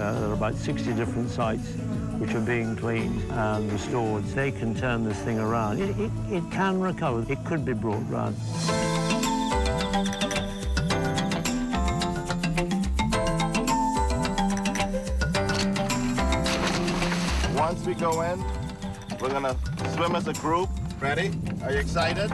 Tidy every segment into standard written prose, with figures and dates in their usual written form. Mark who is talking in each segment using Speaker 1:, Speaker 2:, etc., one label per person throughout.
Speaker 1: There are about 60 different sites which are being cleaned and restored. They can turn this thing around. It can recover. It could be brought round.
Speaker 2: Once we go in, we're gonna swim as a group. Ready? Are you excited?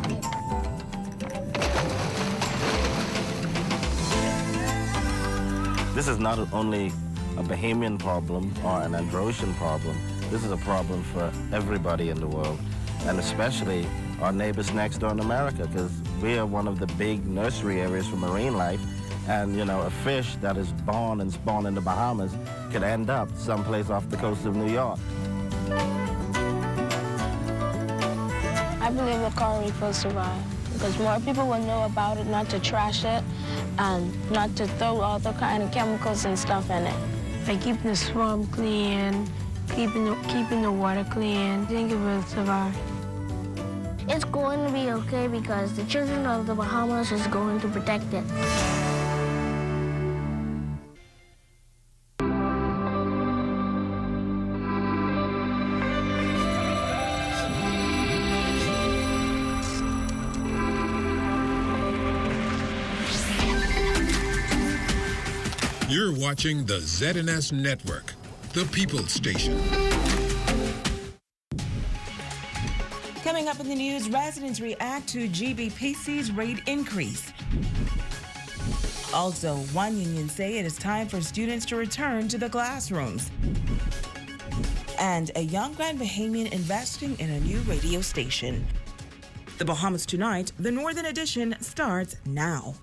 Speaker 2: This is not only a Bahamian problem or an Androsian problem. This is a problem for everybody in the world, and especially our neighbors next door in America, because we are one of the big nursery areas for marine life. And, you know, a fish that is born and spawned in the Bahamas could end up someplace off the coast of New York.
Speaker 3: I believe the coral reef will survive because more people will know about it, not to trash it, and not to throw all the kind of chemicals and stuff in it. By keeping the swamp clean, keeping the water clean, I think it will survive.
Speaker 4: It's going to be okay because the children of the Bahamas is going to protect it.
Speaker 5: You're watching the ZNS Network, the People's Station.
Speaker 6: Coming up in the news, residents react to GBPC's rate increase. Also, one union say it is time for students to return to the classrooms. And a young Grand Bahamian investing in a new radio station. The Bahamas Tonight, the Northern Edition, starts now.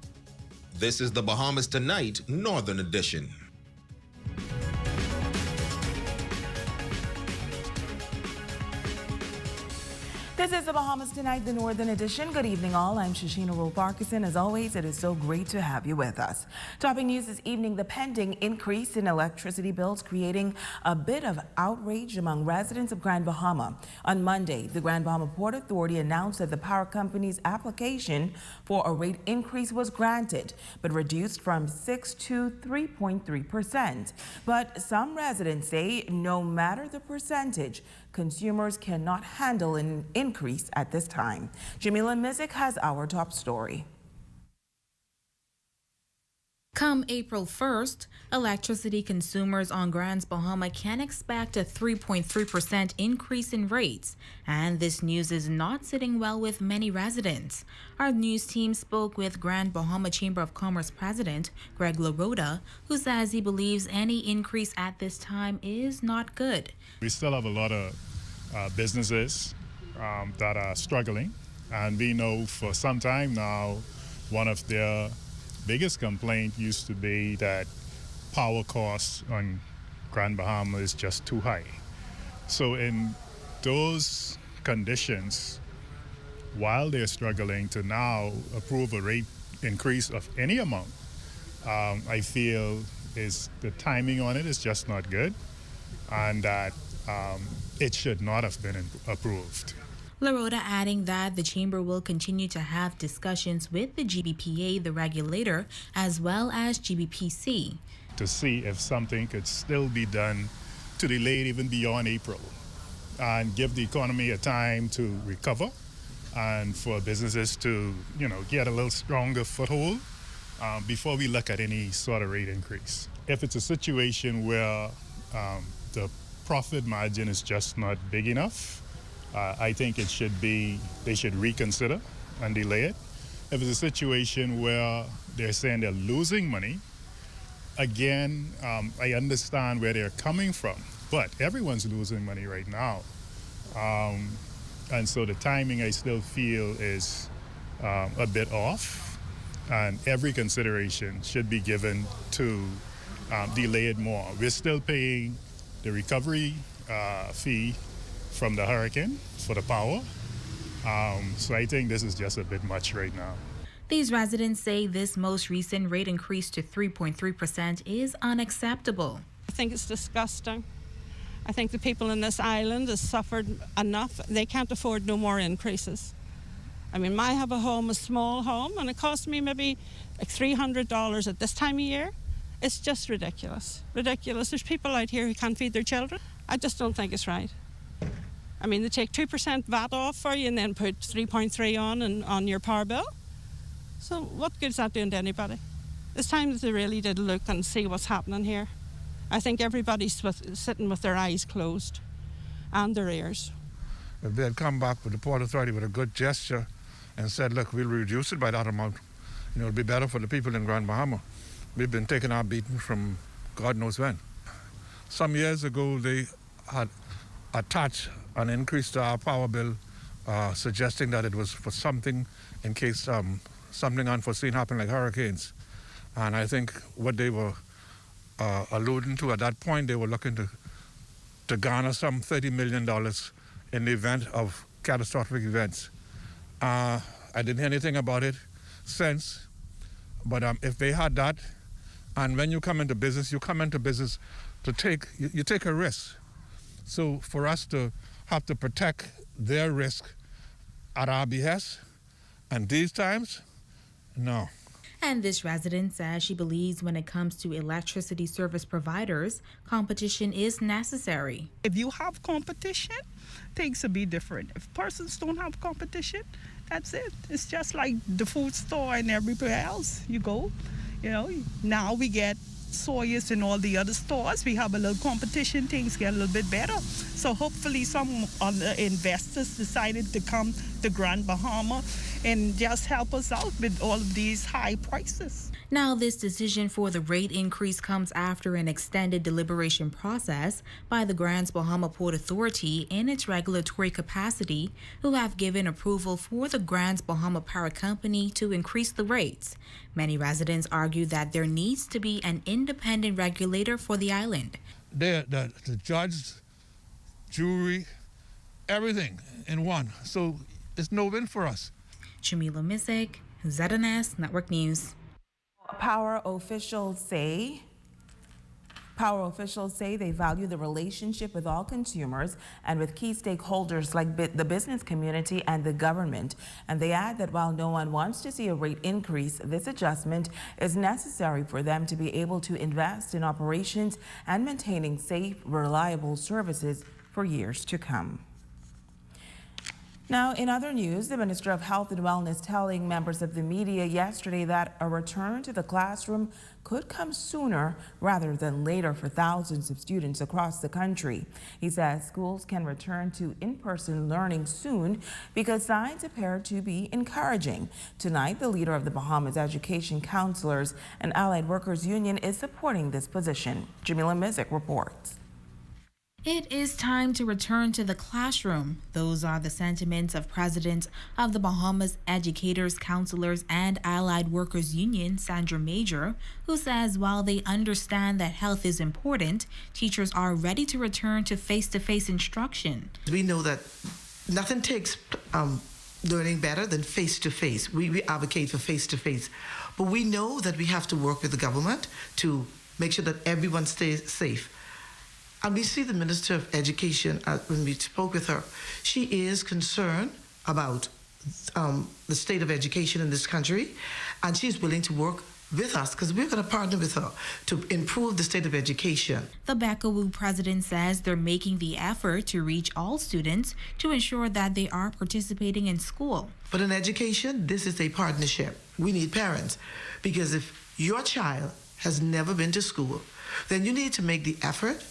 Speaker 7: This is the Bahamas Tonight, Northern Edition.
Speaker 6: This is the Bahamas Tonight, the Northern Edition. Good evening, all. I'm Shashina Rowe-Parkinson. As always, it is so great to have you with us. Topping news this evening, the pending increase in electricity bills creating a bit of outrage among residents of Grand Bahama. On Monday, the Grand Bahama Port Authority announced that the power company's application for a rate increase was granted, but reduced from 6 to 3.3%. But some residents say no matter the percentage, consumers cannot handle an increase at this time. Jamila Mizik has our top story.
Speaker 8: Come April 1st, electricity consumers on Grand Bahama can expect a 3.3% increase in rates, and this news is not sitting well with many residents. Our news team spoke with Grand Bahama Chamber of Commerce President Greg LaRota, who says he believes any increase at this time is not good.
Speaker 9: We still have a lot of businesses that are struggling, and we know for some time now one of their biggest complaint used to be that power costs on Grand Bahama is just too high. So in those conditions, while they're struggling to now approve a rate increase of any amount, I feel is the timing on it is just not good, and that it should not have been approved.
Speaker 8: LaRota adding that the Chamber will continue to have discussions with the GBPA, the regulator, as well as GBPC,
Speaker 9: to see if something could still be done to delay it even beyond April and give the economy a time to recover and for businesses to, get a little stronger foothold before we look at any sort of rate increase. If it's a situation where the profit margin is just not big enough, I think they should reconsider and delay it. If it's a situation where they're saying they're losing money, again, I understand where they're coming from, but everyone's losing money right now. And so the timing, I still feel, is a bit off, and every consideration should be given to delay it more. We're still paying the recovery fee from the hurricane for the power. So I think this is just a bit much right now.
Speaker 8: These residents say this most recent rate increase to 3.3% is unacceptable.
Speaker 10: I think it's disgusting. I think the people in this island have suffered enough. They can't afford no more increases. I mean, I have a small home, and it costs me maybe like $300 at this time of year. It's just ridiculous. Ridiculous. There's people out here who can't feed their children. I just don't think it's right. I mean, they take 2% VAT off for you and then put 3.3 on your power bill. So what good is that doing to anybody? It's time that they really did look and see what's happening here. I think everybody's sitting with their eyes closed and their ears.
Speaker 11: If they had come back with the Port Authority with a good gesture and said, look, we'll reduce it by that amount, it'll be better for the people in Grand Bahama. We've been taking our beating from God knows when. Some years ago, they had attached an increase to our power bill, suggesting that it was for something in case something unforeseen happened like hurricanes. And I think what they were alluding to at that point, they were looking to garner some $30 million in the event of catastrophic events. I didn't hear anything about it since, but if they had that, and when you come into business, you take a risk. So for us to have to protect their risk at our behest, and these times, no.
Speaker 8: And this resident says she believes when it comes to electricity service providers, competition is necessary.
Speaker 12: If you have competition, things will be different. If persons don't have competition, that's it. It's just like the food store and everywhere else you go. Now we get Sawyers and all the other stores. We have a little competition, things get a little bit better. So hopefully some other investors decided to come to Grand Bahama and just help us out with all of these high prices.
Speaker 8: Now, this decision for the rate increase comes after an extended deliberation process by the Grand Bahama Port Authority in its regulatory capacity, who have given approval for the Grand Bahama Power Company to increase the rates. Many residents argue that there needs to be an independent regulator for the island.
Speaker 11: The judge, jury, everything in one. So it's no win for us.
Speaker 8: Jamila Mizik, ZNS Network News.
Speaker 6: Power officials say they value the relationship with all consumers and with key stakeholders like the business community and the government. And they add that while no one wants to see a rate increase, this adjustment is necessary for them to be able to invest in operations and maintaining safe, reliable services for years to come. Now, in other news, the Minister of Health and Wellness telling members of the media yesterday that a return to the classroom could come sooner rather than later for thousands of students across the country. He says schools can return to in-person learning soon because signs appear to be encouraging. Tonight, the leader of the Bahamas Education Counselors and Allied Workers Union is supporting this position. Jamila Mizik reports.
Speaker 8: It is time to return to the classroom. Those are the sentiments of President of the Bahamas Educators, Counselors, and Allied Workers Union, Sandra Major, who says while they understand that health is important, teachers are ready to return to face-to-face instruction.
Speaker 13: We know that nothing takes learning better than face-to-face. We advocate for face-to-face. But we know that we have to work with the government to make sure that everyone stays safe. And we see the Minister of Education, when we spoke with her, she is concerned about the state of education in this country, and she's willing to work with us because we're going to partner with her to improve the state of education.
Speaker 8: The Beckawu president says they're making the effort to reach all students to ensure that they are participating in school.
Speaker 13: But in education, this is a partnership. We need parents, because if your child has never been to school, then you need to make the effort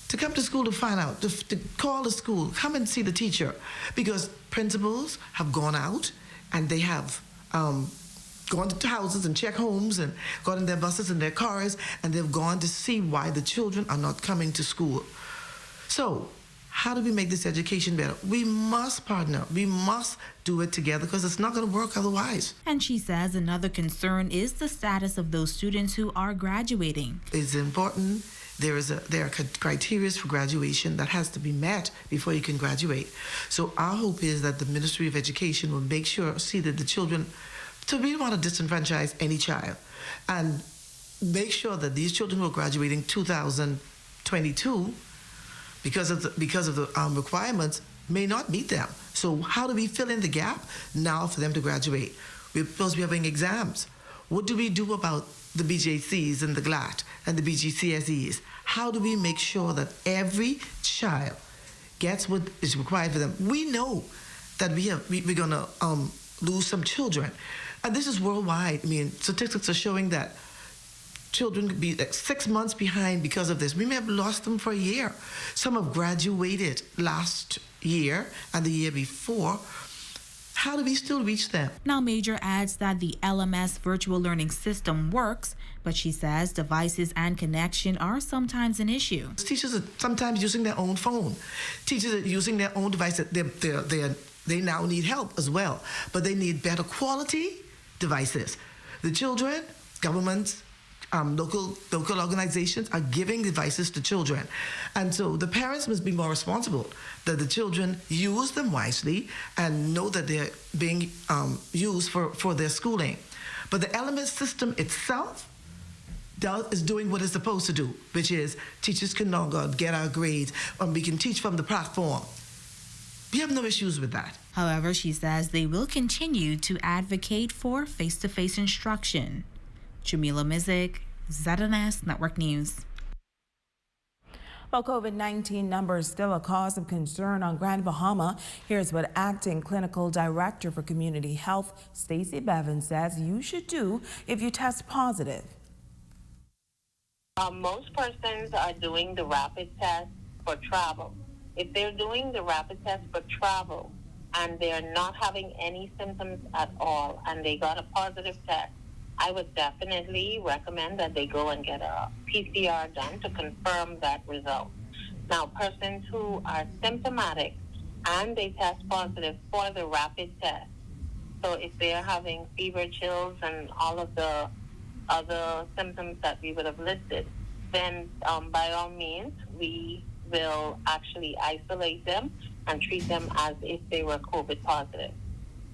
Speaker 13: to come to school to find out, to call the school, come and see the teacher, because principals have gone out and they have gone to houses and checked homes and got in their buses and their cars, and they've gone to see why the children are not coming to school. So how do we make this education better? We must partner. We must do it together because it's not going to work otherwise.
Speaker 8: And she says another concern is the status of those students who are graduating.
Speaker 13: It's important. There are criteria for graduation that has to be met before you can graduate. So our hope is that the Ministry of Education will make sure, see that the children, so we don't want to disenfranchise any child, and make sure that these children who are graduating 2022, because of the requirements, may not meet them. So how do we fill in the gap now for them to graduate? We're supposed to be having exams. What do we do about the BJCs and the GLAT and the BGCSEs? How do we make sure that every child gets what is required for them? We know that we're going to lose some children. And this is worldwide. I mean, statistics are showing that children could be like 6 months behind because of this. We may have lost them for a year. Some have graduated last year and the year before. How do we still reach them?
Speaker 8: Now, Major adds that the LMS virtual learning system works, but she says devices and connection are sometimes an issue.
Speaker 13: Teachers are sometimes using their own phone. Teachers are using their own device. They now need help as well, but they need better quality devices. The children, governments, local organizations are giving devices to children. And so the parents must be more responsible that the children use them wisely and know that they're being used for their schooling. But the LMS system itself is doing what it's supposed to do, which is teachers can log on, get our grades, and we can teach from the platform. We have no issues with that.
Speaker 8: However, she says they will continue to advocate for face-to-face instruction. Jamila Mizik, ZNS Network News.
Speaker 6: Well, COVID-19 numbers still a cause of concern on Grand Bahama. Here's what Acting Clinical Director for Community Health, Stacey Bevins, says you should do if you test positive.
Speaker 14: Most persons are doing the rapid test for travel. If they're doing the rapid test for travel and they're not having any symptoms at all and they got a positive test, I would definitely recommend that they go and get a PCR done to confirm that result. Now, persons who are symptomatic and they test positive for the rapid test, so if they're having fever, chills, and all of the other symptoms that we would have listed, then by all means, we will actually isolate them and treat them as if they were COVID positive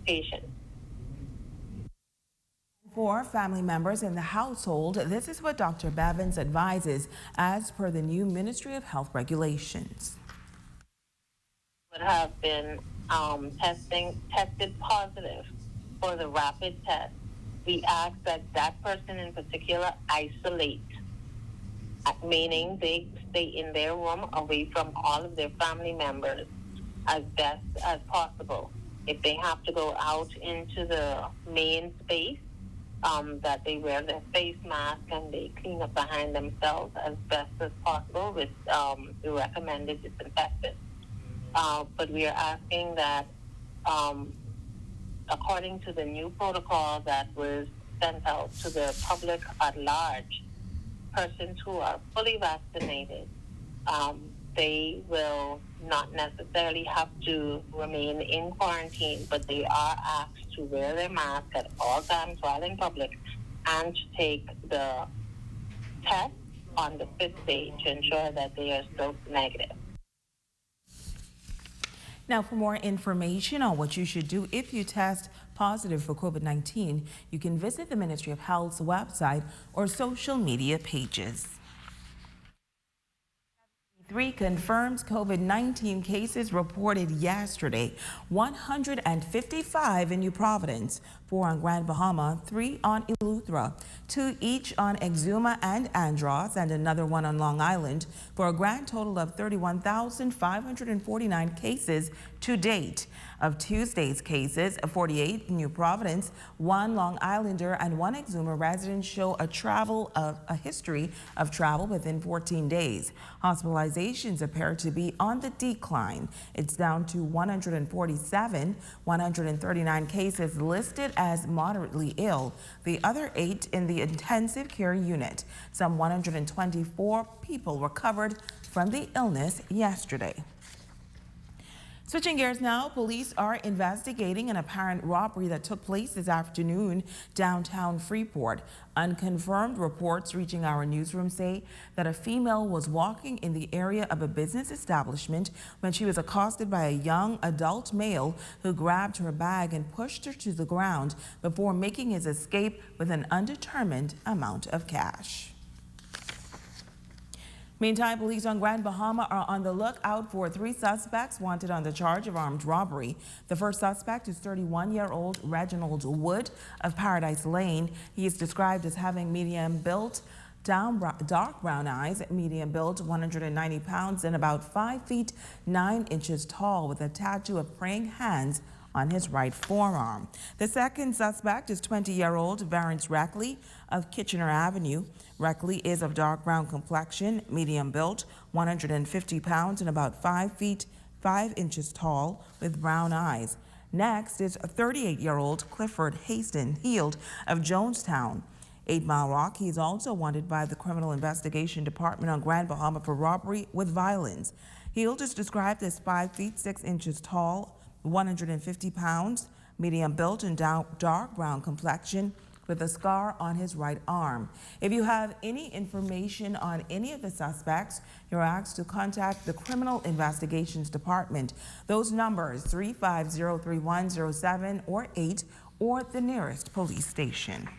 Speaker 14: patients.
Speaker 6: For family members in the household, this is what Dr. Bevins advises as per the new Ministry of Health regulations.
Speaker 14: Would have been tested positive for the rapid test. We ask that that person in particular isolate, meaning they stay in their room away from all of their family members as best as possible. If they have to go out into the main space, that they wear their face mask and they clean up behind themselves as best as possible with the recommended disinfectant. But we are asking that, according to the new protocol that was sent out to the public at large, persons who are fully vaccinated, they will not necessarily have to remain in quarantine, but they are asked to wear their mask at all times while in public and to take the test on the 5th day to ensure that they are still negative.
Speaker 6: Now, for more information on what you should do if you test positive for COVID-19, you can visit the Ministry of Health's website or social media pages. 3 confirms COVID-19 cases reported yesterday, 155 in New Providence, 4 on Grand Bahama, 3 on Eleuthera, 2 each on Exuma and Andros, and another 1 on Long Island, for a grand total of 31,549 cases to date. Of Tuesday's cases, 48 in New Providence, 1 Long Islander, and 1 Exuma resident show a history of travel within 14 days. Hospitalizations appear to be on the decline. It's down to 147, 139 cases listed as moderately ill, the other 8 in the intensive care unit. Some 124 people recovered from the illness yesterday. Switching gears now, police are investigating an apparent robbery that took place this afternoon downtown Freeport. Unconfirmed reports reaching our newsroom say that a female was walking in the area of a business establishment when she was accosted by a young adult male who grabbed her bag and pushed her to the ground before making his escape with an undetermined amount of cash. Meantime, police on Grand Bahama are on the lookout for 3 suspects wanted on the charge of armed robbery. The first suspect is 31-year-old Reginald Wood of Paradise Lane. He is described as having medium built, dark brown eyes, medium built, 190 pounds, and about 5 feet 9 inches tall, with a tattoo of praying hands on his right forearm. The second suspect is 20-year-old Varence Reckley of Kitchener Avenue. Reckley is of dark brown complexion, medium built, 150 pounds, and about 5 feet 5 inches tall, with brown eyes. Next is a 38-year-old Clifford Haston Heald of Jonestown, 8 Mile Rock. He is also wanted by the Criminal Investigation Department on Grand Bahama for robbery with violence. Heald is described as 5 feet 6 inches tall, 150 pounds, medium built, and dark brown complexion, with a scar on his right arm. If you have any information on any of the suspects, you're asked to contact the Criminal Investigations Department. Those numbers 350-3107 or 8, or the nearest police station.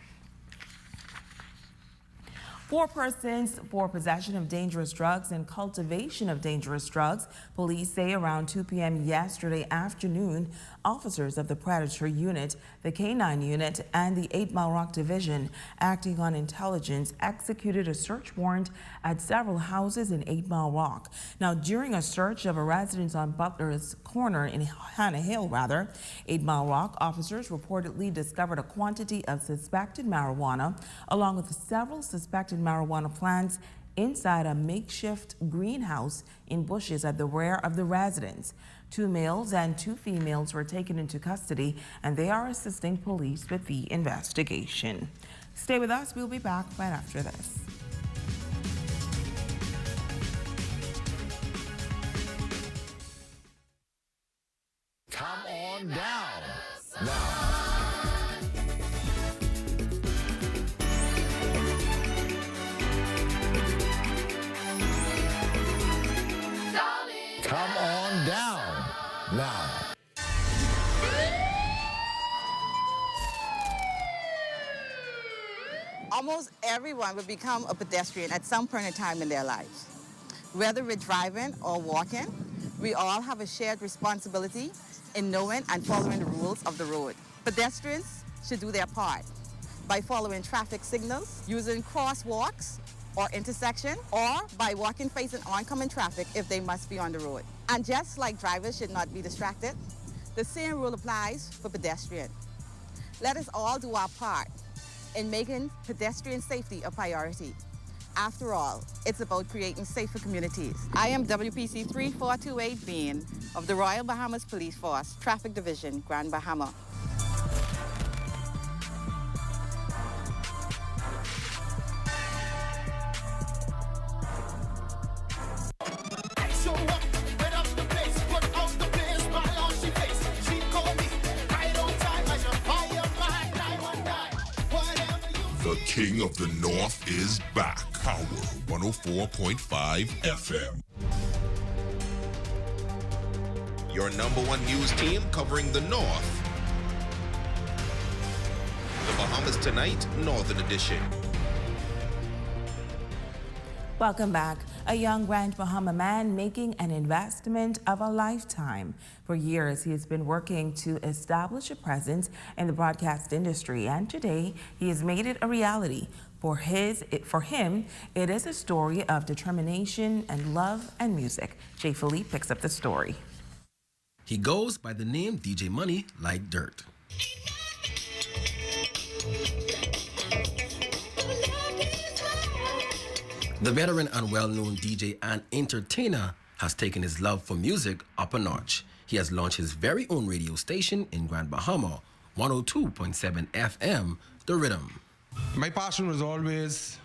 Speaker 6: 4 persons for possession of dangerous drugs and cultivation of dangerous drugs. Police say around 2 p.m. yesterday afternoon, officers of the Predator Unit, the K-9 Unit, and the 8 Mile Rock Division, acting on intelligence, executed a search warrant at several houses in 8 Mile Rock. Now, during a search of a residence on Butler's Corner in Hannah Hill, 8 Mile Rock, officers reportedly discovered a quantity of suspected marijuana, along with several suspected marijuana plants inside a makeshift greenhouse in bushes at the rear of the residence. 2 males and 2 females were taken into custody, and they are assisting police with the investigation. Stay with us. We'll be back right after this.
Speaker 15: Come on down now. Come on down now.
Speaker 16: Almost everyone will become a pedestrian at some point in time in their lives. Whether we're driving or walking, we all have a shared responsibility in knowing and following the rules of the road. Pedestrians should do their part by following traffic signals, using crosswalks or intersection, or by walking facing oncoming traffic if they must be on the road. And just like drivers should not be distracted, the same rule applies for pedestrians. Let us all do our part in making pedestrian safety a priority. After all, it's about creating safer communities. I am WPC 3428 Bean of the Royal Bahamas Police Force, Traffic Division, Grand Bahama.
Speaker 5: The King of the North is back. Power 104.5 FM.
Speaker 7: Your #1 news team covering the North. The Bahamas Tonight, Northern Edition.
Speaker 6: Welcome back. A young Grand Bahama man making an investment of a lifetime. For years, he has been working to establish a presence in the broadcast industry, and today he has made it a reality. For him, it is a story of determination and love and music. Jay Philippe picks up the story.
Speaker 17: He goes by the name DJ Money Like Dirt. The veteran and well-known DJ and entertainer has taken his love for music up a notch. He has launched his very own radio station in Grand Bahama, 102.7 FM, The Rhythm.
Speaker 18: My passion was always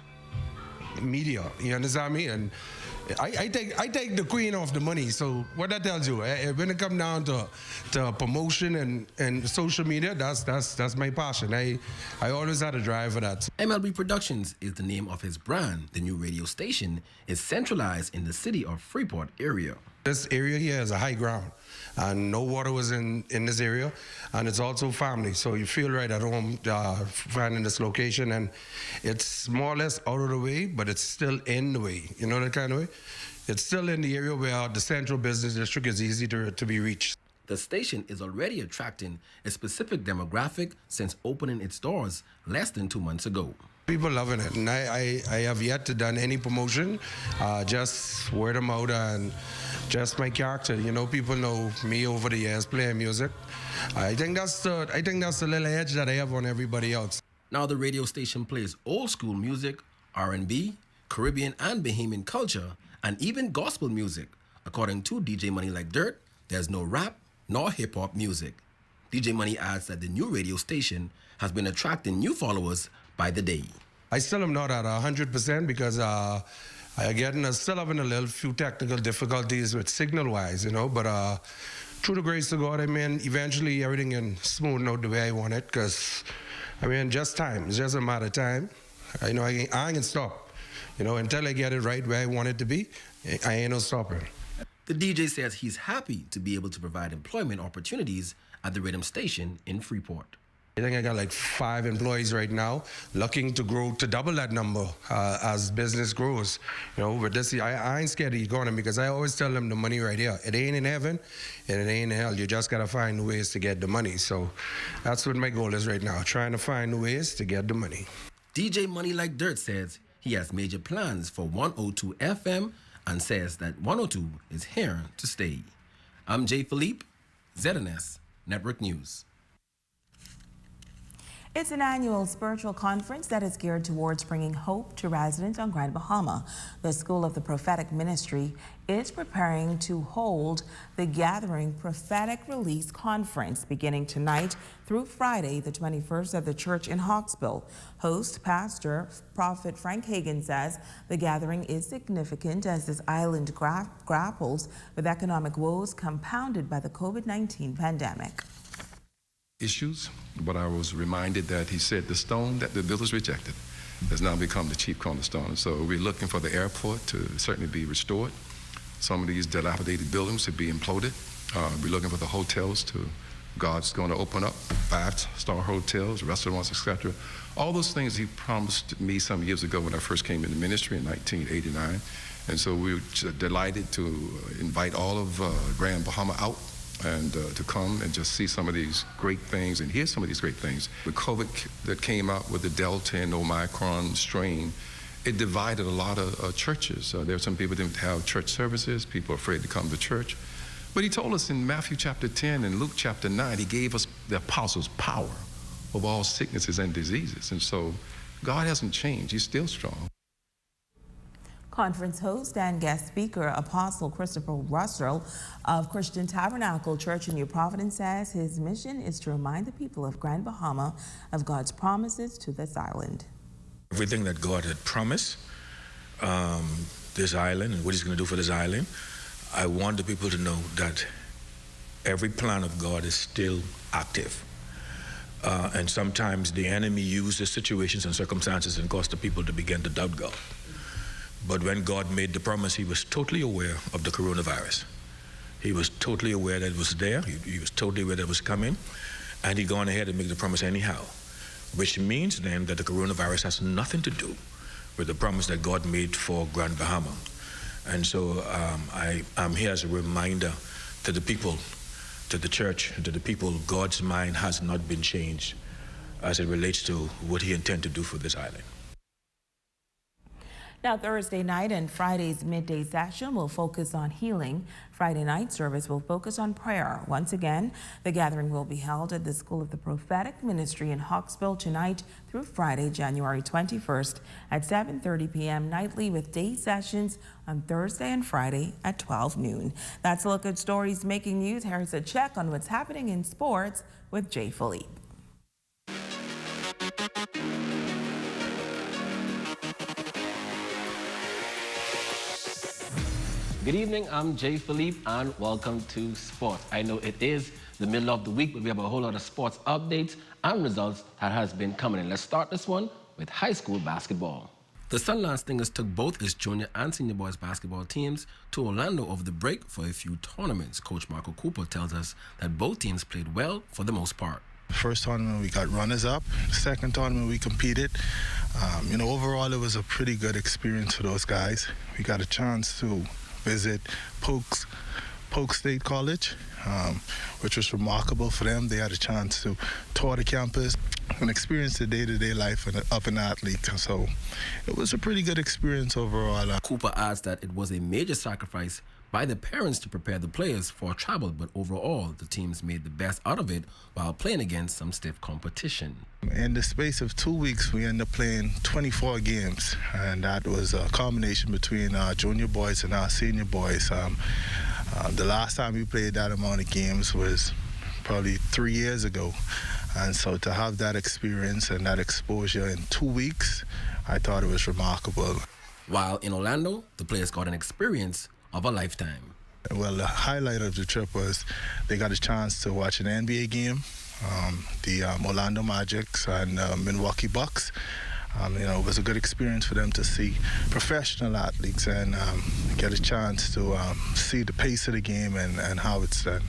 Speaker 18: media, you understand me? And I take the queen of the money. So what that tells you, when it comes down to promotion and social media, that's my passion. I always had a drive for that.
Speaker 17: MLB Productions is the name of his brand. The new radio station is centralized in the city of Freeport area.
Speaker 18: This area here is a high ground, and no water was in this area, and it's also family, so you feel right at home finding this location, and it's more or less out of the way, but it's still in the way, you know that kind of way? It's still in the area where the central business district is easy to be reached.
Speaker 17: The station is already attracting a specific demographic since opening its doors less than 2 months ago.
Speaker 18: People loving it, and I have yet to done any promotion, just word of mouth and just my character. You know, people know me over the years playing music. I think that's the little edge that I have on everybody else.
Speaker 17: Now the radio station plays old school music, R&B, Caribbean and Bahamian culture, and even gospel music. According to DJ Money Like Dirt, there's no rap nor hip-hop music. DJ Money adds that the new radio station has been attracting new followers by the day.
Speaker 18: I still am not at 100% because still having a little few technical difficulties with signal-wise, you know, but through the grace of God, I mean, eventually everything can smooth out the way I want it because, I mean, just time. It's just a matter of time. I know I ain't gonna stop. You know, until I get it right where I want it to be, I ain't no stopping.
Speaker 17: The DJ says he's happy to be able to provide employment opportunities at the rhythm station in Freeport.
Speaker 18: I think I got like 5 employees right now, looking to grow to double that number as business grows. You know, but this, I ain't scared of the economy because I always tell them the money right here. It ain't in heaven and it ain't in hell. You just gotta find ways to get the money. So that's what my goal is right now, trying to find ways to get the money.
Speaker 17: DJ Money Like Dirt says he has major plans for 102 FM and says that 102 is here to stay. I'm Jay Philippe, ZNS Network News.
Speaker 6: It's an annual spiritual conference that is geared towards bringing hope to residents on Grand Bahama. The School of the Prophetic Ministry is preparing to hold the Gathering Prophetic Release Conference beginning tonight through Friday, the 21st at the church in Hawksbill. Host Pastor Prophet Frank Hagan says the gathering is significant as this island grapples with economic woes compounded by the COVID-19 pandemic.
Speaker 19: Issues, but I was reminded that he said the stone that the builders rejected has now become the chief cornerstone. So we're looking for the airport to certainly be restored. Some of these dilapidated buildings to be imploded. We're looking for the hotels to, God's going to open up, 5-star hotels, restaurants, etc. All those things he promised me some years ago when I first came into ministry in 1989. And so we were delighted to invite all of Grand Bahama out and to come and just see some of these great things and hear some of these great things. The COVID that came out with the Delta and Omicron strain, it divided a lot of churches. There were some people who didn't have church services, people afraid to come to church. But he told us in Matthew chapter 10 and Luke chapter 9, he gave us the apostles' power over all sicknesses and diseases. And so God hasn't changed, he's still strong.
Speaker 6: Conference host and guest speaker Apostle Christopher Russell of Christian Tabernacle Church in New Providence says his mission is to remind the people of Grand Bahama of God's promises to this island.
Speaker 20: Everything that God had promised this island and what he's going to do for this island, I want the people to know that every plan of God is still active. And sometimes the enemy uses situations and circumstances and cause the people to begin to doubt God. But when God made the promise, he was totally aware of the coronavirus. He was totally aware that it was there. He was totally aware that it was coming. And he gone ahead and made the promise anyhow, which means then that the coronavirus has nothing to do with the promise that God made for Grand Bahama. And so I'm here as a reminder to the people, to the church, and to the people, God's mind has not been changed as it relates to what he intended to do for this island.
Speaker 6: Now, Thursday night and Friday's midday session will focus on healing. Friday night service will focus on prayer. Once again, the gathering will be held at the School of the Prophetic Ministry in Hawksbill tonight through Friday, January 21st at 7:30 p.m. nightly, with day sessions on Thursday and Friday at 12 noon. That's a look at stories making news. Here's a check on what's happening in sports with Jay Philippe.
Speaker 17: Good evening, I'm Jay Philippe and welcome to Sports. I know it is the middle of the week, but we have a whole lot of sports updates and results that has been coming in. Let's start this one with high school basketball. The Sunland Stingers took both its junior and senior boys basketball teams to Orlando over the break for a few tournaments. Coach Marco Cooper tells us that both teams played well for the most part.
Speaker 21: First tournament we got runners-up. Second tournament we competed. Overall it was a pretty good experience for those guys. We got a chance to visit Polk State College, which was remarkable for them. They had a chance to tour the campus and experience the day-to-day life of an athlete. So it was a pretty good experience overall.
Speaker 17: Cooper adds that it was a major sacrifice by the parents to prepare the players for travel, but overall the teams made the best out of it while playing against some stiff competition.
Speaker 21: In the space of 2 weeks, we ended up playing 24 games, and that was a combination between our junior boys and our senior boys. The last time we played that amount of games was probably 3 years ago. And so to have that experience and that exposure in 2 weeks, I thought it was remarkable.
Speaker 17: While in Orlando, the players got an experience of a lifetime.
Speaker 21: Well, the highlight of the trip was they got a chance to watch an NBA game, the Orlando Magics and Milwaukee Bucks. It was a good experience for them to see professional athletes and get a chance to see the pace of the game and how it's done.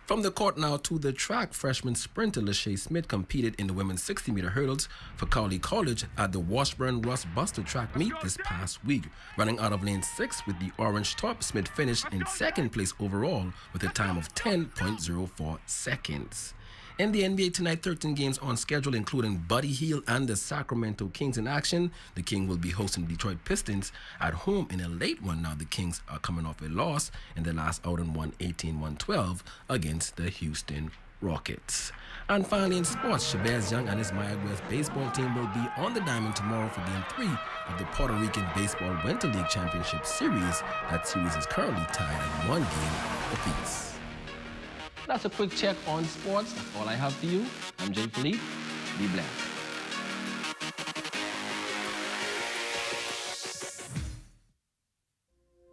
Speaker 17: From the court now to the track, freshman sprinter Lachey Smith competed in the women's 60-meter hurdles for Cowley College at the Washburn-Russ Buster track meet this past week. Running out of lane 6 with the orange top, Smith finished in second place overall with a time of 10.04 seconds. In the NBA tonight, 13 games on schedule, including Buddy Hield and the Sacramento Kings in action. The King will be hosting the Detroit Pistons at home in a late one. Now the Kings are coming off a loss in their last outing, 118-112 against the Houston Rockets. And finally in sports, Chavez Young and his Mayagüez baseball team will be on the diamond tomorrow for Game 3 of the Puerto Rican Baseball Winter League Championship Series. That series is currently tied at 1 game apiece. That's a quick check on sports. That's all I have for you. I'm Jay Philippe. Be blessed.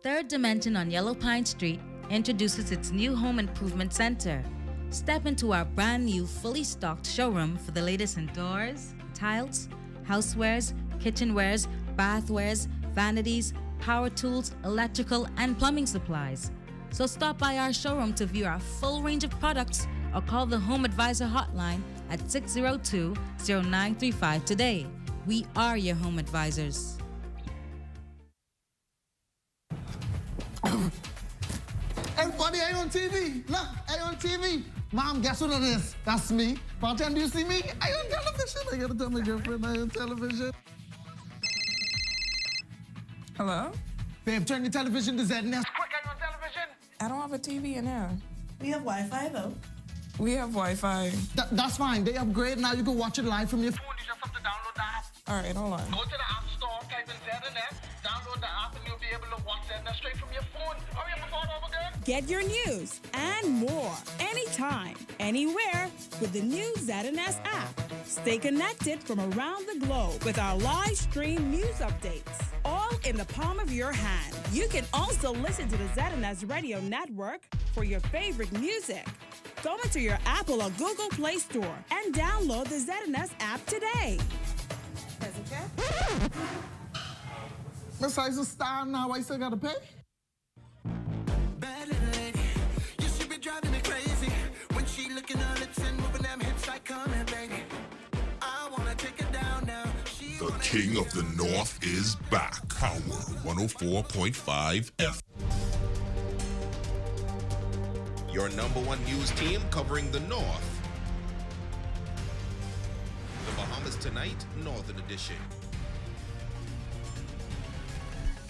Speaker 22: Third Dimension on Yellow Pine Street introduces its new home improvement center. Step into our brand new, fully stocked showroom for the latest in doors, tiles, housewares, kitchenwares, bathwares, vanities, power tools, electrical, and plumbing supplies. So stop by our showroom to view our full range of products or call the Home Advisor hotline at 602-0935 today. We are your home advisors.
Speaker 23: Everybody, I on TV. Look, I on TV. Mom, guess what it is? That's me. Bartend, do you see me? I on television. I gotta tell my girlfriend I on television.
Speaker 24: Hello?
Speaker 23: Babe, turn your television to ZNS. Quick, I on television.
Speaker 24: I don't have a TV in here.
Speaker 23: We have Wi-Fi, though.
Speaker 24: We have Wi-Fi.
Speaker 23: That's fine. They upgrade. Now you can watch it live from your phone. You just have to download the app.
Speaker 24: All right, hold on.
Speaker 23: Go to the App Store, type in ZNS, download the app, and you'll be able to watch ZNS straight from your phone. Hurry up before it's over again.
Speaker 25: Get your news and more anytime, anywhere with the new ZNS app. Stay connected from around the globe with our live stream news updates, all in the palm of your hand. You can also listen to the ZNS Radio Network for your favorite music. Go into your Apple or Google Play Store and download the ZNS app today.
Speaker 23: Miss I's a star now. I still gotta pay?
Speaker 26: Bad little lady, you should be driving me crazy. When she licking her lips and moving them hips like come here, baby. I wanna take her down now.
Speaker 5: The King of the North is back. Power 104.5 F.
Speaker 7: Your #1 news team covering the North. The Bahamas Tonight, Northern Edition.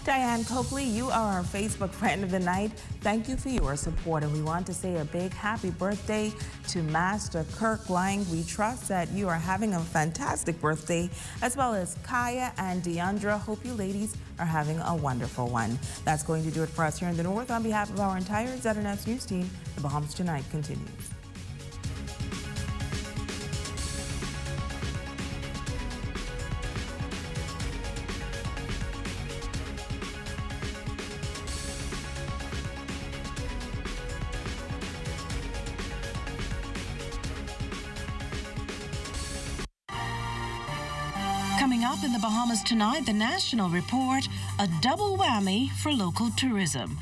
Speaker 6: Diane Coakley, you are our Facebook friend of the night. Thank you for your support, and we want to say a big happy birthday to Master Kirk Lang. We trust that you are having a fantastic birthday, as well as Kaya and Deandra. Hope you ladies are having a wonderful one. That's going to do it for us here in the North. On behalf of our entire ZNS News team, the Bahamas Tonight continues.
Speaker 1: Coming up in the Bahamas tonight, the National Report, a double whammy for local tourism.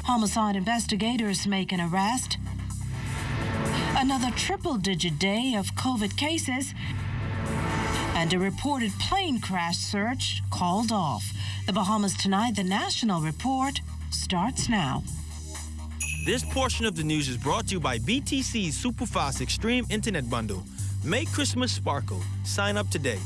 Speaker 1: Homicide investigators make an arrest. Another triple-digit day of COVID cases. And a reported plane crash search called off. The Bahamas tonight, the National Report starts now.
Speaker 2: This portion of the news is brought to you by BTC's Superfast Extreme Internet Bundle. Make Christmas sparkle. Sign up today.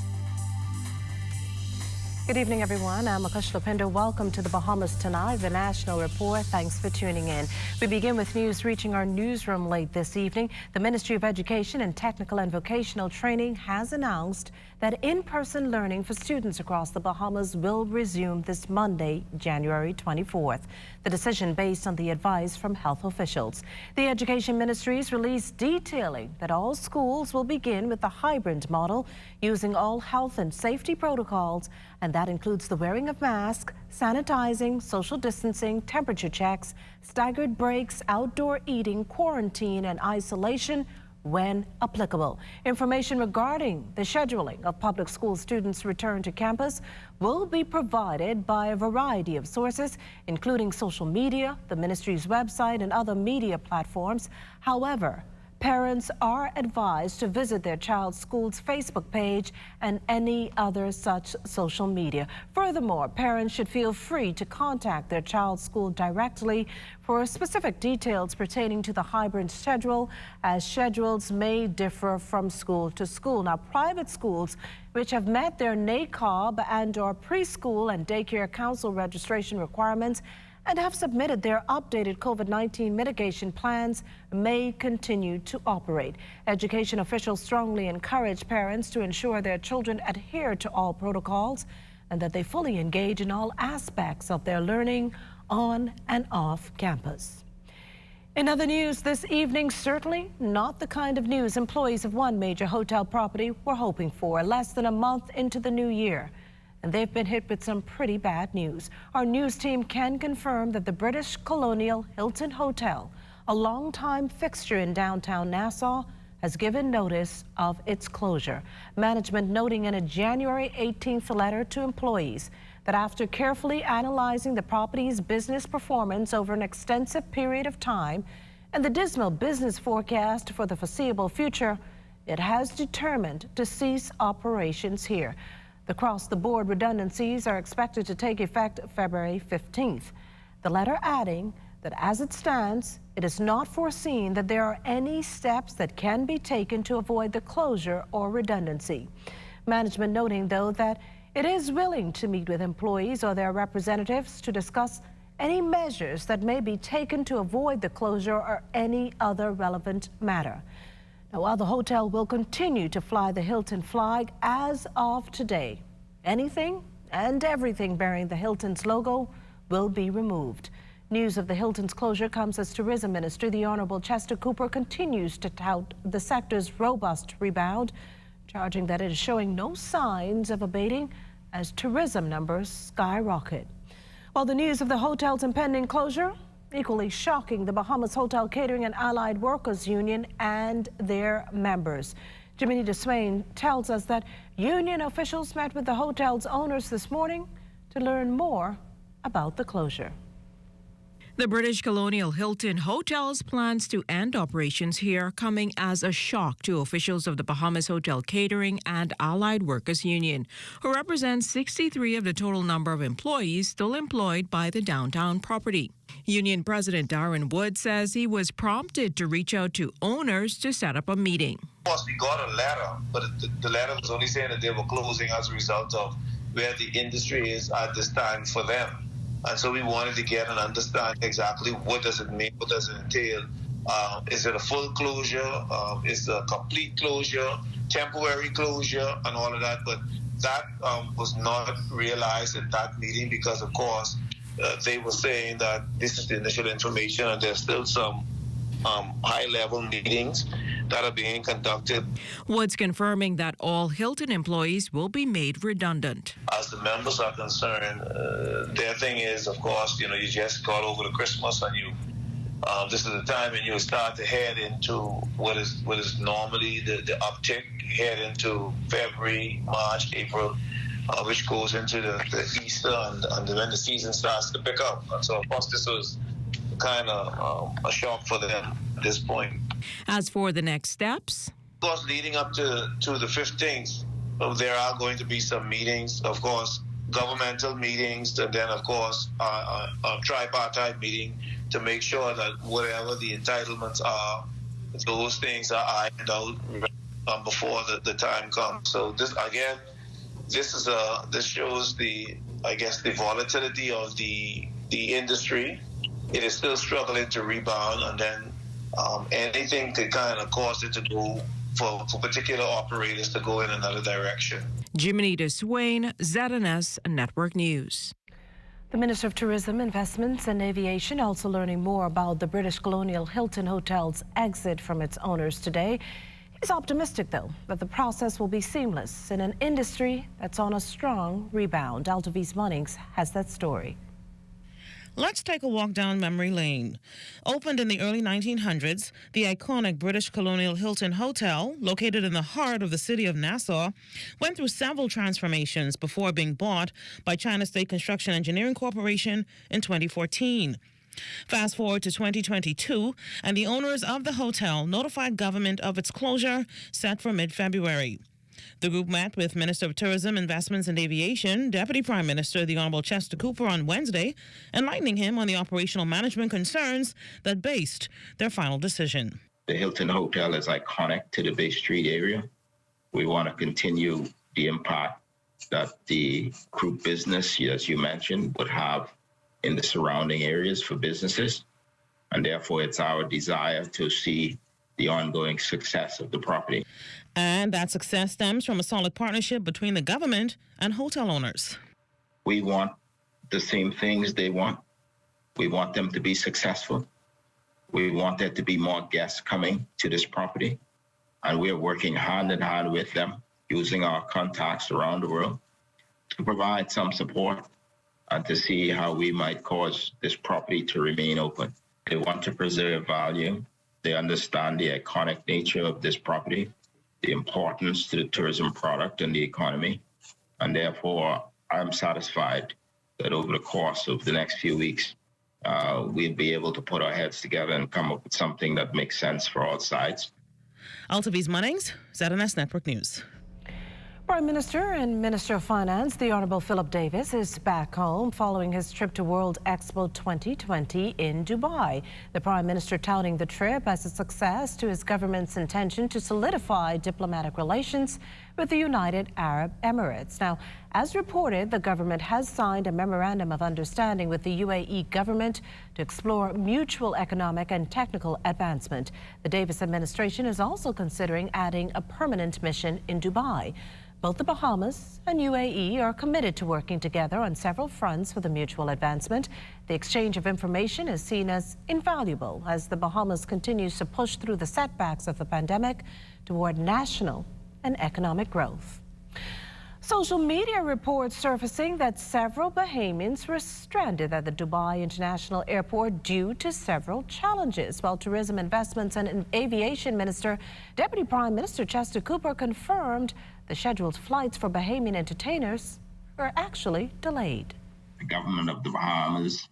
Speaker 3: Good evening, everyone. I'm Akush Lopindo. Welcome to the Bahamas Tonight, the National Report. Thanks for tuning in. We begin with news reaching our newsroom late this evening. The Ministry of Education and Technical and Vocational Training has announced that in-person learning for students across the Bahamas will resume this Monday, January 24th. The decision based on the advice from health officials. The Education Ministry's released detailing that all schools will begin with the hybrid model using all health and safety protocols, and that includes the wearing of masks, sanitizing, social distancing, temperature checks, staggered breaks, outdoor eating, quarantine, and isolation when applicable. Information regarding the scheduling of public school students' return to campus will be provided by a variety of sources, including social media, the ministry's website, and other media platforms. However, parents are advised to visit their child's school's Facebook page and any other such social media. Furthermore, parents should feel free to contact their child's school directly for specific details pertaining to the hybrid schedule, as schedules may differ from school to school. Now, private schools which have met their NACOB and/or preschool and daycare council registration requirements and have submitted their updated COVID-19 mitigation plans may continue to operate. Education officials strongly encourage parents to ensure their children adhere to all protocols and that they fully engage in all aspects of their learning on and off campus. In other news this evening, certainly not the kind of news employees of one major hotel property were hoping for less than a month into the new year. And they've been hit with some pretty bad news. Our news team can confirm that the British Colonial Hilton Hotel, a longtime fixture in downtown Nassau, has given notice of its closure. Management noting in a January 18th letter to employees that after carefully analyzing the property's business performance over an extensive period of time and the dismal business forecast for the foreseeable future, it has determined to cease operations here. The across-the-board redundancies are expected to take effect February 15th. The letter adding that as it stands, it is not foreseen that there are any steps that can be taken to avoid the closure or redundancy. Management noting, though, that it is willing to meet with employees or their representatives to discuss any measures that may be taken to avoid the closure or any other relevant matter. Now, while the hotel will continue to fly the Hilton flag as of today, anything and everything bearing the Hilton's logo will be removed. News of the Hilton's closure comes as Tourism Minister, the Honorable Chester Cooper, continues to tout the sector's robust rebound, charging that it is showing no signs of abating as tourism numbers skyrocket. While the news of the hotel's impending closure equally shocking the Bahamas Hotel Catering and Allied Workers Union and their members. Jiminy DeSwain tells us that union officials met with the hotel's owners this morning to learn more about the closure.
Speaker 4: The British Colonial Hilton Hotel's plans to end operations here coming as a shock to officials of the Bahamas Hotel Catering and Allied Workers Union, who represents 63 of the total number of employees still employed by the downtown property. Union President Darren Wood says he was prompted to reach out to owners to set up a meeting.
Speaker 9: Of course, we got a letter, but the letter was only saying that they were closing as a result of where the industry is at this time for them. And so we wanted to get and understand exactly what does it mean, what does it entail. Is it a full closure? Is it a complete closure, temporary closure, and all of that? But that was not realized at that meeting because, of course, they were saying that this is the initial information and there's still some high-level meetings that are being conducted.
Speaker 4: Woods confirming that all Hilton employees will be made redundant.
Speaker 9: As the members are concerned, their thing is, of course, you just got over the Christmas and This is the time when you start to head into what is normally the uptick, head into February, March, April, which goes into the Easter and when the season starts to pick up. And so, of course, this was kind of a shock for them at this point.
Speaker 4: As for the next steps,
Speaker 9: of course, leading up to the 15th, there are going to be some meetings, of course, governmental meetings, and then, of course, a tripartite meeting to make sure that whatever the entitlements are, those things are ironed out before the time comes. So this, again, this shows the volatility of the industry. It is still struggling to rebound, and then anything could kind of cause it to go for particular operators to go in another direction.
Speaker 4: Jimenita Swain, ZNS Network News.
Speaker 3: The Minister of Tourism, Investments and Aviation also learning more about the British Colonial Hilton Hotel's exit from its owners today. He's optimistic, though, that the process will be seamless in an industry that's on a strong rebound. Altavis Munnings has that story.
Speaker 8: Let's take a walk down memory lane. Opened in the early 1900s, the iconic British Colonial Hilton Hotel, located in the heart of the city of Nassau, went through several transformations before being bought by China State Construction Engineering Corporation in 2014. Fast forward to 2022, and the owners of the hotel notified government of its closure set for mid-February. The group met with Minister of Tourism, Investments and Aviation, Deputy Prime Minister the Honorable Chester Cooper on Wednesday, enlightening him on the operational management concerns that based their final decision.
Speaker 10: The Hilton Hotel is iconic to the Bay Street area. We want to continue the impact that the group business, as you mentioned, would have in the surrounding areas for businesses. And therefore, it's our desire to see the ongoing success of the property.
Speaker 8: And that success stems from a solid partnership between the government and hotel owners.
Speaker 10: We want the same things they want. We want them to be successful. We want there to be more guests coming to this property. And we're working hand in hand with them, using our contacts around the world to provide some support and to see how we might cause this property to remain open. They want to preserve value. They understand the iconic nature of this property, the importance to the tourism product and the economy. And therefore, I'm satisfied that over the course of the next few weeks, we'll be able to put our heads together and come up with something that makes sense for all sides.
Speaker 8: Altavis Munnings, ZNS Network News.
Speaker 3: Prime Minister and Minister of Finance, the Honourable Philip Davis, is back home following his trip to World Expo 2020 in Dubai. The Prime Minister touting the trip as a success to his government's intention to solidify diplomatic relations with the United Arab Emirates. Now, as reported, the government has signed a memorandum of understanding with the UAE government to explore mutual economic and technical advancement. The Davis administration is also considering adding a permanent mission in Dubai. Both the Bahamas and UAE are committed to working together on several fronts for the mutual advancement. The exchange of information is seen as invaluable as the Bahamas continues to push through the setbacks of the pandemic toward national and economic growth. Social media reports surfacing that several Bahamians were stranded at the Dubai International Airport due to several challenges. While Tourism, Investments and Aviation Minister, Deputy Prime Minister Chester Cooper confirmed the scheduled flights for Bahamian entertainers were actually delayed.
Speaker 10: The government of the Bahamas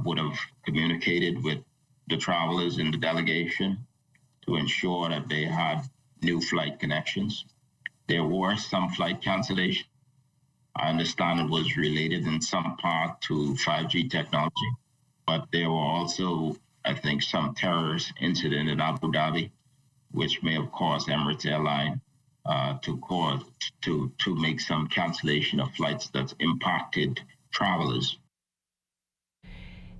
Speaker 10: would have communicated with the travelers in the delegation to ensure that they had new flight connections. There were some flight cancellations. I understand it was related in some part to 5G technology, but there were also, I think, some terrorist incident in Abu Dhabi, which may have caused Emirates Airline to make some cancellation of flights that's impacted travelers.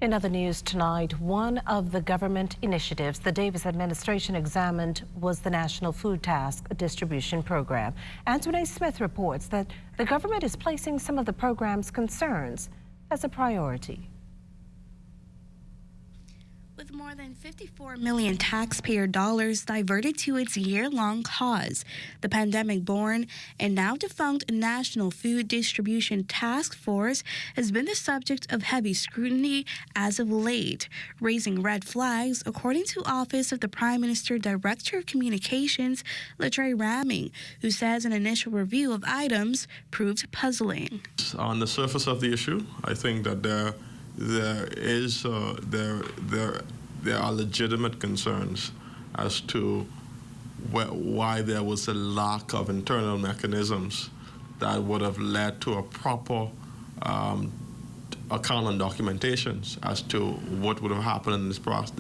Speaker 3: In other news tonight, one of the government initiatives the Davis administration examined was the National Food Task Distribution Program. Antoinette Smith reports that the government is placing some of the program's concerns as a priority.
Speaker 11: With with more than 54 million taxpayer dollars diverted to its year-long cause, the pandemic-born and now defunct National Food Distribution Task Force has been the subject of heavy scrutiny as of late, raising red flags, according to Office of the Prime Minister Director of Communications, Latre Raming, who says an initial review of items proved puzzling.
Speaker 12: On the surface of the issue, I think that there are legitimate concerns as to why there was a lack of internal mechanisms that would have led to a proper account and documentations as to what would have happened in this process.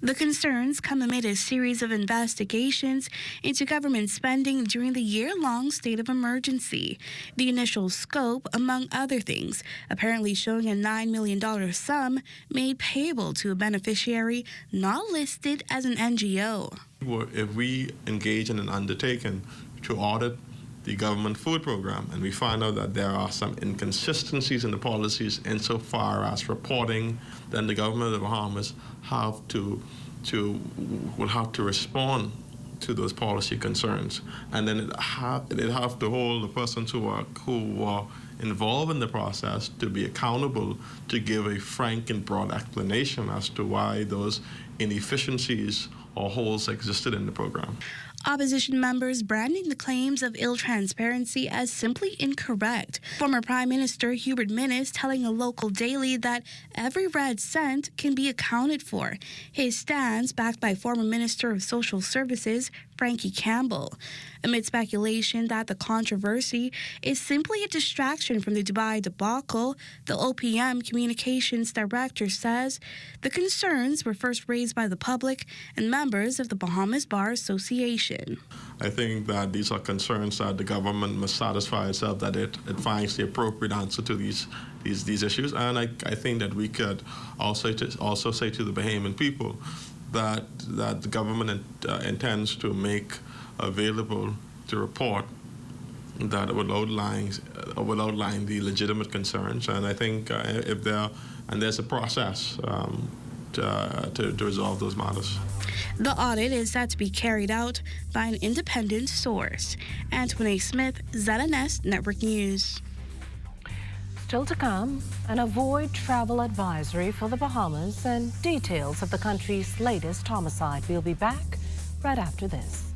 Speaker 11: The concerns come amid a series of investigations into government spending during the year-long state of emergency. The initial scope, among other things, apparently showing a $9 million sum made payable to a beneficiary not listed as an NGO.
Speaker 12: If we engage in an undertaking to audit the government food program and we find out that there are some inconsistencies in the policies insofar as reporting, then the government of the Bahamas will have to respond to those policy concerns, and then it have to hold the persons who are involved in the process to be accountable to give a frank and broad explanation as to why those inefficiencies or holes existed in the program.
Speaker 11: Opposition members branding the claims of ill transparency as simply incorrect. Former Prime Minister Hubert Minnis telling a local daily that every red cent can be accounted for. His stance backed by former Minister of Social Services Frankie Campbell. Amid speculation that the controversy is simply a distraction from the Dubai debacle, the OPM Communications Director says the concerns were first raised by the public and members of the Bahamas Bar Association.
Speaker 12: I think that these are concerns that the government must satisfy itself that it finds the appropriate answer to these issues, and I think that we could also say to the Bahamian people that the government intends to make available to report that will outline the legitimate concerns, and I think there's a process to resolve those matters.
Speaker 11: The audit is set to be carried out by an independent source. Antoine Smith, ZNS Network News.
Speaker 3: Still to come, an avoid travel advisory for the Bahamas and details of the country's latest homicide. We'll be back right after this.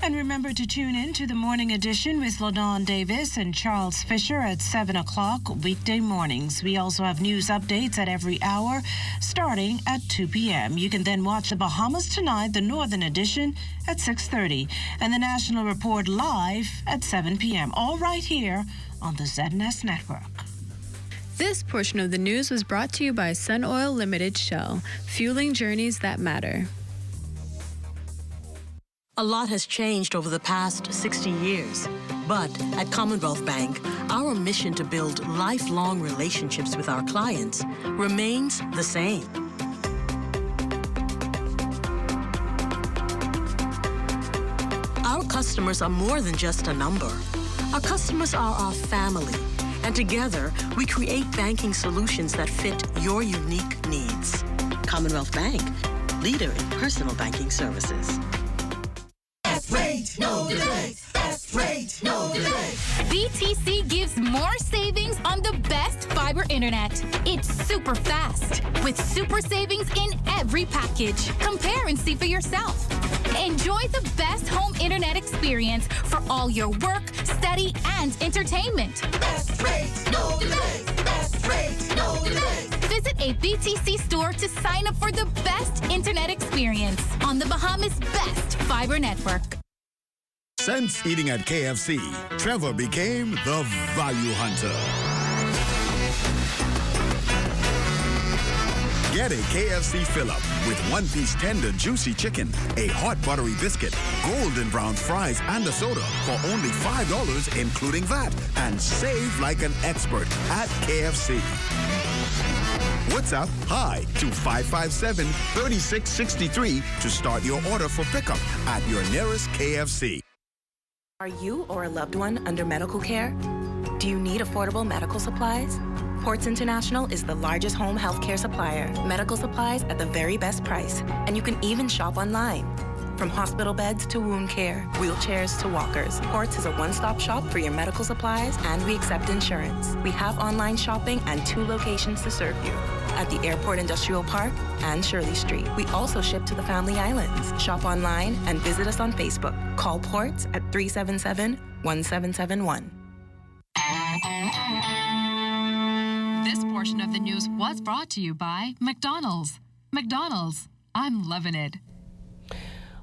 Speaker 1: And remember to tune in to the morning edition with LaDawn Davis and Charles Fisher at 7 o'clock weekday mornings. We also have news updates at every hour starting at 2 p.m. You can then watch the Bahamas Tonight, the Northern Edition, at 6:30 and the National Report live at 7 p.m. All right here on the ZNS Network.
Speaker 13: This portion of the news was brought to you by Sun Oil Limited Shell, fueling journeys that matter.
Speaker 14: A lot has changed over the past 60 years, but at Commonwealth Bank, our mission to build lifelong relationships with our clients remains the same. Our customers are more than just a number. Our customers are our family, and together we create banking solutions that fit your unique needs. Commonwealth Bank, leader in personal banking services.
Speaker 15: Best rate, no delay. Best rate, no delay.
Speaker 16: BTC gives more savings on the best fiber internet. It's super fast with super savings in every package. Compare and see for yourself. Enjoy the best home internet experience for all your work, study, and entertainment.
Speaker 15: Best rate, no delay. Best rate, no delay.
Speaker 16: Visit a BTC store to sign up for the best internet experience on the Bahamas' best fiber network.
Speaker 27: Since eating at KFC, Trevor became the value hunter. Get a KFC fill-up with one-piece tender, juicy chicken, a hot buttery biscuit, golden brown fries, and a soda for only $5, including VAT, and save like an expert at KFC. WhatsApp hi to 557-3663 to start your order for pickup at your nearest KFC.
Speaker 28: Are you or a loved one under medical care? Do you need affordable medical supplies?
Speaker 17: Ports International is the largest home healthcare supplier. Medical supplies at the very best price. And you can even shop online. From hospital beds to wound care, wheelchairs to walkers, Ports is a one-stop shop for your medical supplies, and we accept insurance. We have online shopping and 2 locations to serve you, at the Airport Industrial Park and Shirley Street. We also ship to the Family Islands. Shop online and visit us on Facebook. Call Ports at 377-1771.
Speaker 18: This portion of the news was brought to you by McDonald's. McDonald's, I'm loving it.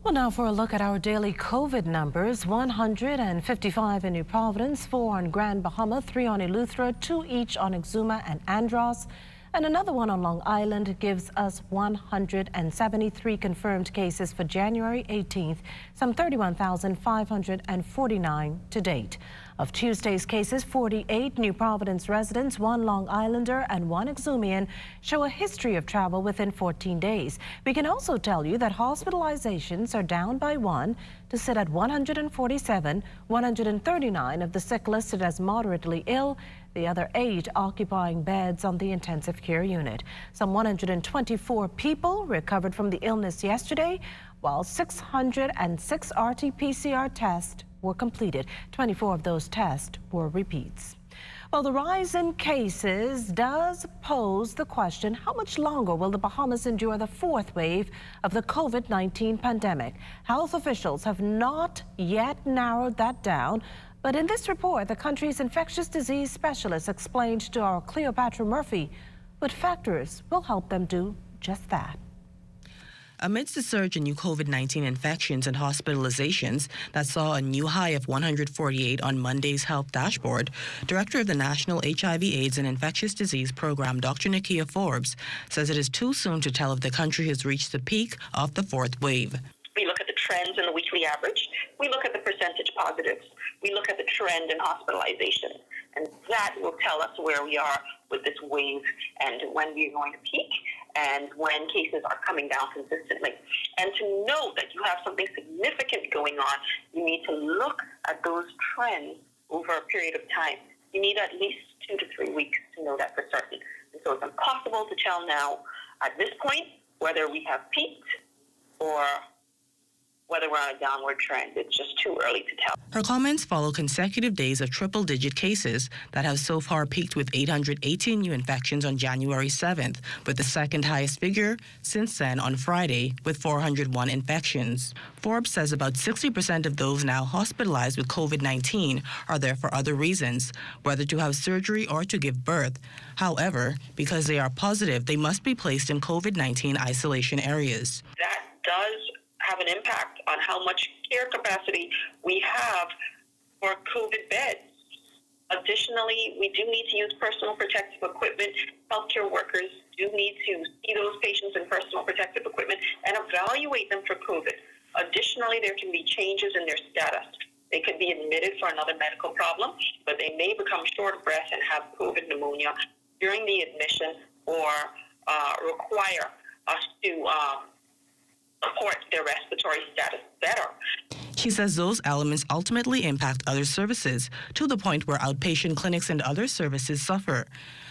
Speaker 3: Well, now for a look at our daily COVID numbers. 155 in New Providence, 4 on Grand Bahama, 3 on Eleuthera, 2 each on Exuma and Andros, and another one on Long Island gives us 173 confirmed cases for January 18th, some 31,549 to date. Of Tuesday's cases, 48 New Providence residents, 1 Long Islander and 1 Exumian show a history of travel within 14 days. We can also tell you that hospitalizations are down by 1 to sit at 147, 139 of the sick listed as moderately ill, the other 8 occupying beds on the intensive care unit. Some 124 people recovered from the illness yesterday, while 606 RT-PCR tests were completed. 24 of those tests were repeats. Well, the rise in cases does pose the question, how much longer will the Bahamas endure the 4th wave of the COVID-19 pandemic? Health officials have not yet narrowed that down, but in this report, the country's infectious disease specialist explained to our Cleopatra Murphy what factors will help them do just that.
Speaker 19: Amidst the surge in new COVID-19 infections and hospitalizations that saw a new high of 148 on Monday's health dashboard, Director of the National HIV/AIDS and Infectious Disease Program, Dr. Nakia Forbes, says it is too soon to tell if the country has reached the peak of the 4th wave.
Speaker 20: We look at the trends in the weekly average. We look at the percentage positives. We look at the trend in hospitalization. And that will tell us where we are with this wave and when we're going to peak and when cases are coming down consistently. And to know that you have something significant going on, you need to look at those trends over a period of time. You need at least 2 to 3 weeks to know that for certain. And so it's impossible to tell now at this point whether we have peaked or whether we're on a downward trend. It's just too early to tell.
Speaker 19: Her comments follow consecutive days of triple-digit cases that have so far peaked with 818 new infections on January 7th, with the second highest figure since then on Friday with 401 infections. Forbes says about 60% of those now hospitalized with COVID-19 are there for other reasons, whether to have surgery or to give birth. However, because they are positive, they must be placed in COVID-19 isolation areas.
Speaker 20: That does have an impact on how much care capacity we have for COVID beds. Additionally, we do need to use personal protective equipment. Healthcare workers do need to see those patients in personal protective equipment and evaluate them for COVID. Additionally, there can be changes in their status. They could be admitted for another medical problem, but they may become short of breath and have COVID pneumonia during the admission or require us to support their respiratory status better.
Speaker 19: She says those elements ultimately impact other services to the point where outpatient clinics and other services suffer.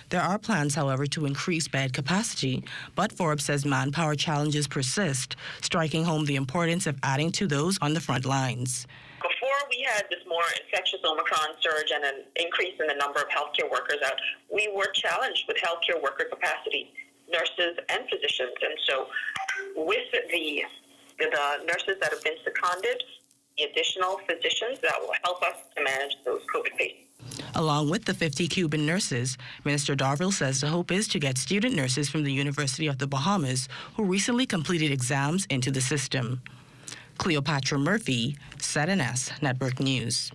Speaker 19: There are plans, however, to increase bed capacity, but Forbes says manpower challenges persist, striking home the importance of adding to those on the front lines.
Speaker 20: Before we had this more infectious Omicron surge and an increase in the number of healthcare workers out, we were challenged with healthcare worker capacity, nurses and physicians. And so with the nurses that have been seconded, the additional physicians that will help us to manage those COVID patients.
Speaker 19: Along with the 50 Cuban nurses, Minister Darville says the hope is to get student nurses from the University of the Bahamas who recently completed exams into the system. Cleopatra Murphy, ZNS Network News.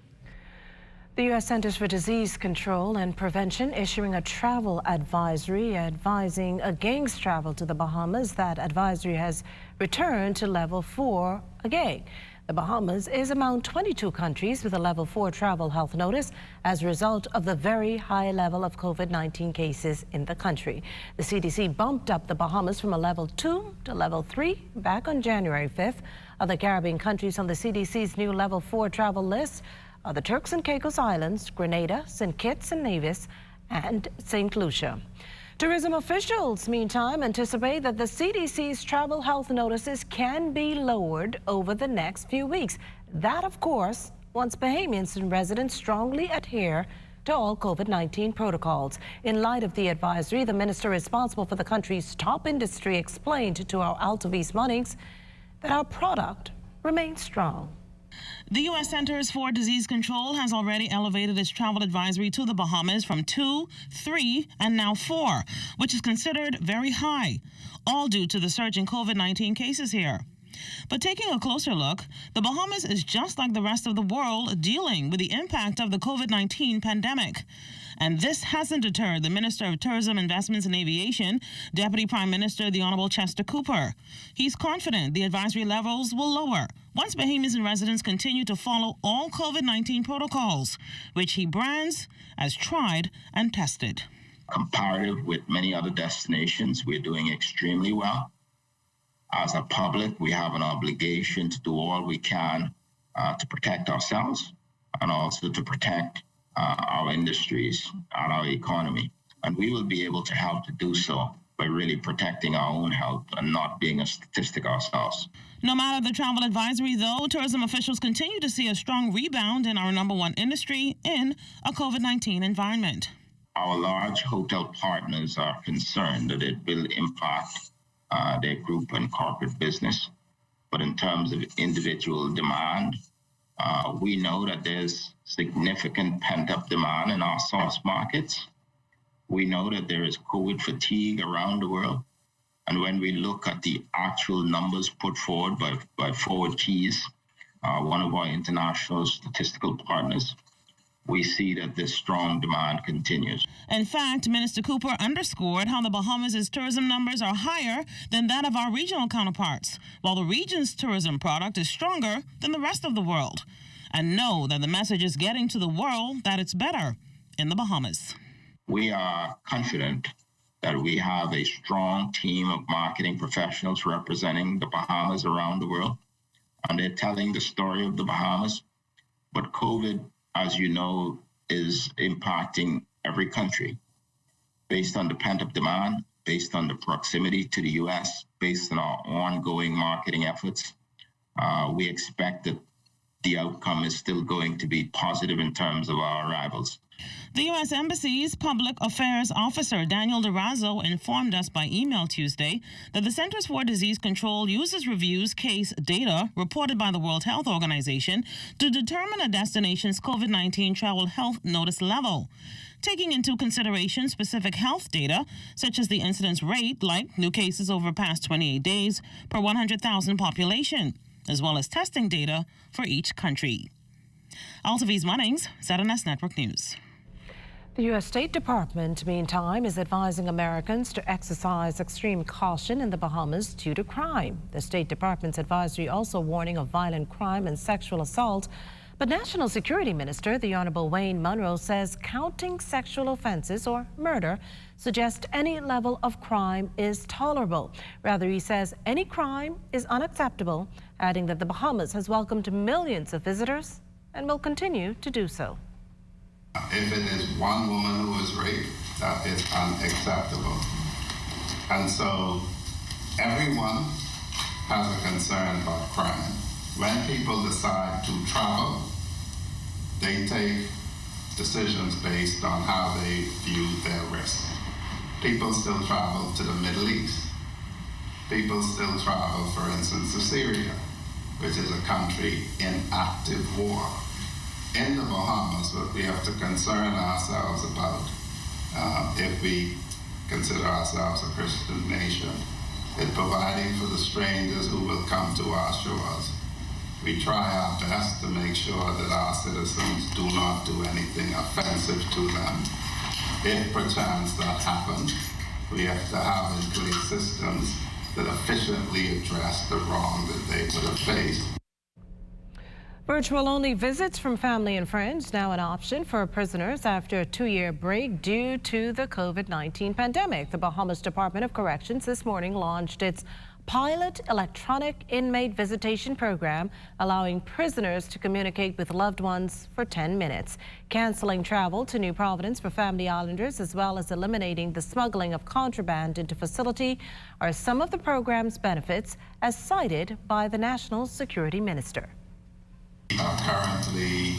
Speaker 3: The U.S. Centers for Disease Control and Prevention issuing a travel advisory advising against travel to the Bahamas. That advisory has returned to level 4 again. The Bahamas is among 22 countries with a level 4 travel health notice as a result of the very high level of COVID-19 cases in the country. The CDC bumped up the Bahamas from a level 2 to level 3 back on January 5th. Other Caribbean countries on the CDC's new level 4 travel list are the Turks and Caicos Islands, Grenada, St. Kitts and Nevis, and St. Lucia. Tourism officials, meantime, anticipate that the CDC's travel health notices can be lowered over the next few weeks. That, of course, once Bahamians and residents strongly adhere to all COVID-19 protocols. In light of the advisory, the minister responsible for the country's top industry explained to our Altavis Munnings that our product remains strong.
Speaker 8: The U.S. Centers for Disease Control has already elevated its travel advisory to the Bahamas from 2, 3, and now 4, which is considered very high, all due to the surge in COVID-19 cases here. But taking a closer look, the Bahamas is just like the rest of the world dealing with the impact of the COVID-19 pandemic. And this hasn't deterred the Minister of Tourism, Investments and Aviation, Deputy Prime Minister, the Honorable Chester Cooper. He's confident the advisory levels will lower once Bahamians and residents continue to follow all COVID-19 protocols, which he brands as tried and tested.
Speaker 10: Comparative with many other destinations, we're doing extremely well. As a public, we have an obligation to do all we can to protect ourselves and also to protect our industries and our economy. And we will be able to help to do so by really protecting our own health and not being a statistic ourselves.
Speaker 8: No matter the travel advisory, though, tourism officials continue to see a strong rebound in our number one industry in a COVID-19 environment.
Speaker 10: Our large hotel partners are concerned that it will impact their group and corporate business. But in terms of individual demand, we know that there's significant pent-up demand in our source markets. We know that there is COVID fatigue around the world. And when we look at the actual numbers put forward by Forward Keys, one of our international statistical partners, we see that this strong demand continues.
Speaker 8: In fact, Minister Cooper underscored how the Bahamas' tourism numbers are higher than that of our regional counterparts, while the region's tourism product is stronger than the rest of the world. And know that the message is getting to the world that it's better in the Bahamas.
Speaker 10: We are confident that we have a strong team of marketing professionals representing the Bahamas around the world, and they're telling the story of the Bahamas. But COVID, as you know, is impacting every country based on the pent-up demand, based on the proximity to the U.S., based on our ongoing marketing efforts. We expect that the outcome is still going to be positive in terms of our arrivals.
Speaker 8: The U.S. Embassy's Public Affairs Officer, Daniel DeRazzo, informed us by email Tuesday that the Centers for Disease Control reviews case data reported by the World Health Organization to determine a destination's COVID-19 travel health notice level, taking into consideration specific health data, such as the incidence rate, like new cases over past 28 days per 100,000 population, as well as testing data for each country. Altavis Munnings, ZNS Network News.
Speaker 3: The U.S. State Department, meantime, is advising Americans to exercise extreme caution in the Bahamas due to crime. The State Department's advisory also warning of violent crime and sexual assault. But National Security Minister, the Honorable Wayne Munro, says counting sexual offenses or murder suggests any level of crime is tolerable. Rather, he says any crime is unacceptable, adding that the Bahamas has welcomed millions of visitors and will continue to do so.
Speaker 5: If it is one woman who is raped, that is unacceptable. And so everyone has a concern about crime. When people decide to travel, they take decisions based on how they view their risk. People still travel to the Middle East. People still travel, for instance, to Syria, which is a country in active war. In the Bahamas, what we have to concern ourselves about, if we consider ourselves a Christian nation, is providing for the strangers who will come to our shores. We try our best to make sure that our citizens do not do anything offensive to them. If perchance that happens, we have to have in place systems that efficiently address the wrong that they would have faced.
Speaker 3: Virtual-only visits from family and friends now an option for prisoners after a 2-year break due to the COVID-19 pandemic. The Bahamas Department of Corrections this morning launched its pilot electronic inmate visitation program allowing prisoners to communicate with loved ones for 10 minutes. Canceling travel to New Providence for Family Islanders, as well as eliminating the smuggling of contraband into facility, are some of the program's benefits, as cited by the National Security Minister.
Speaker 5: We are currently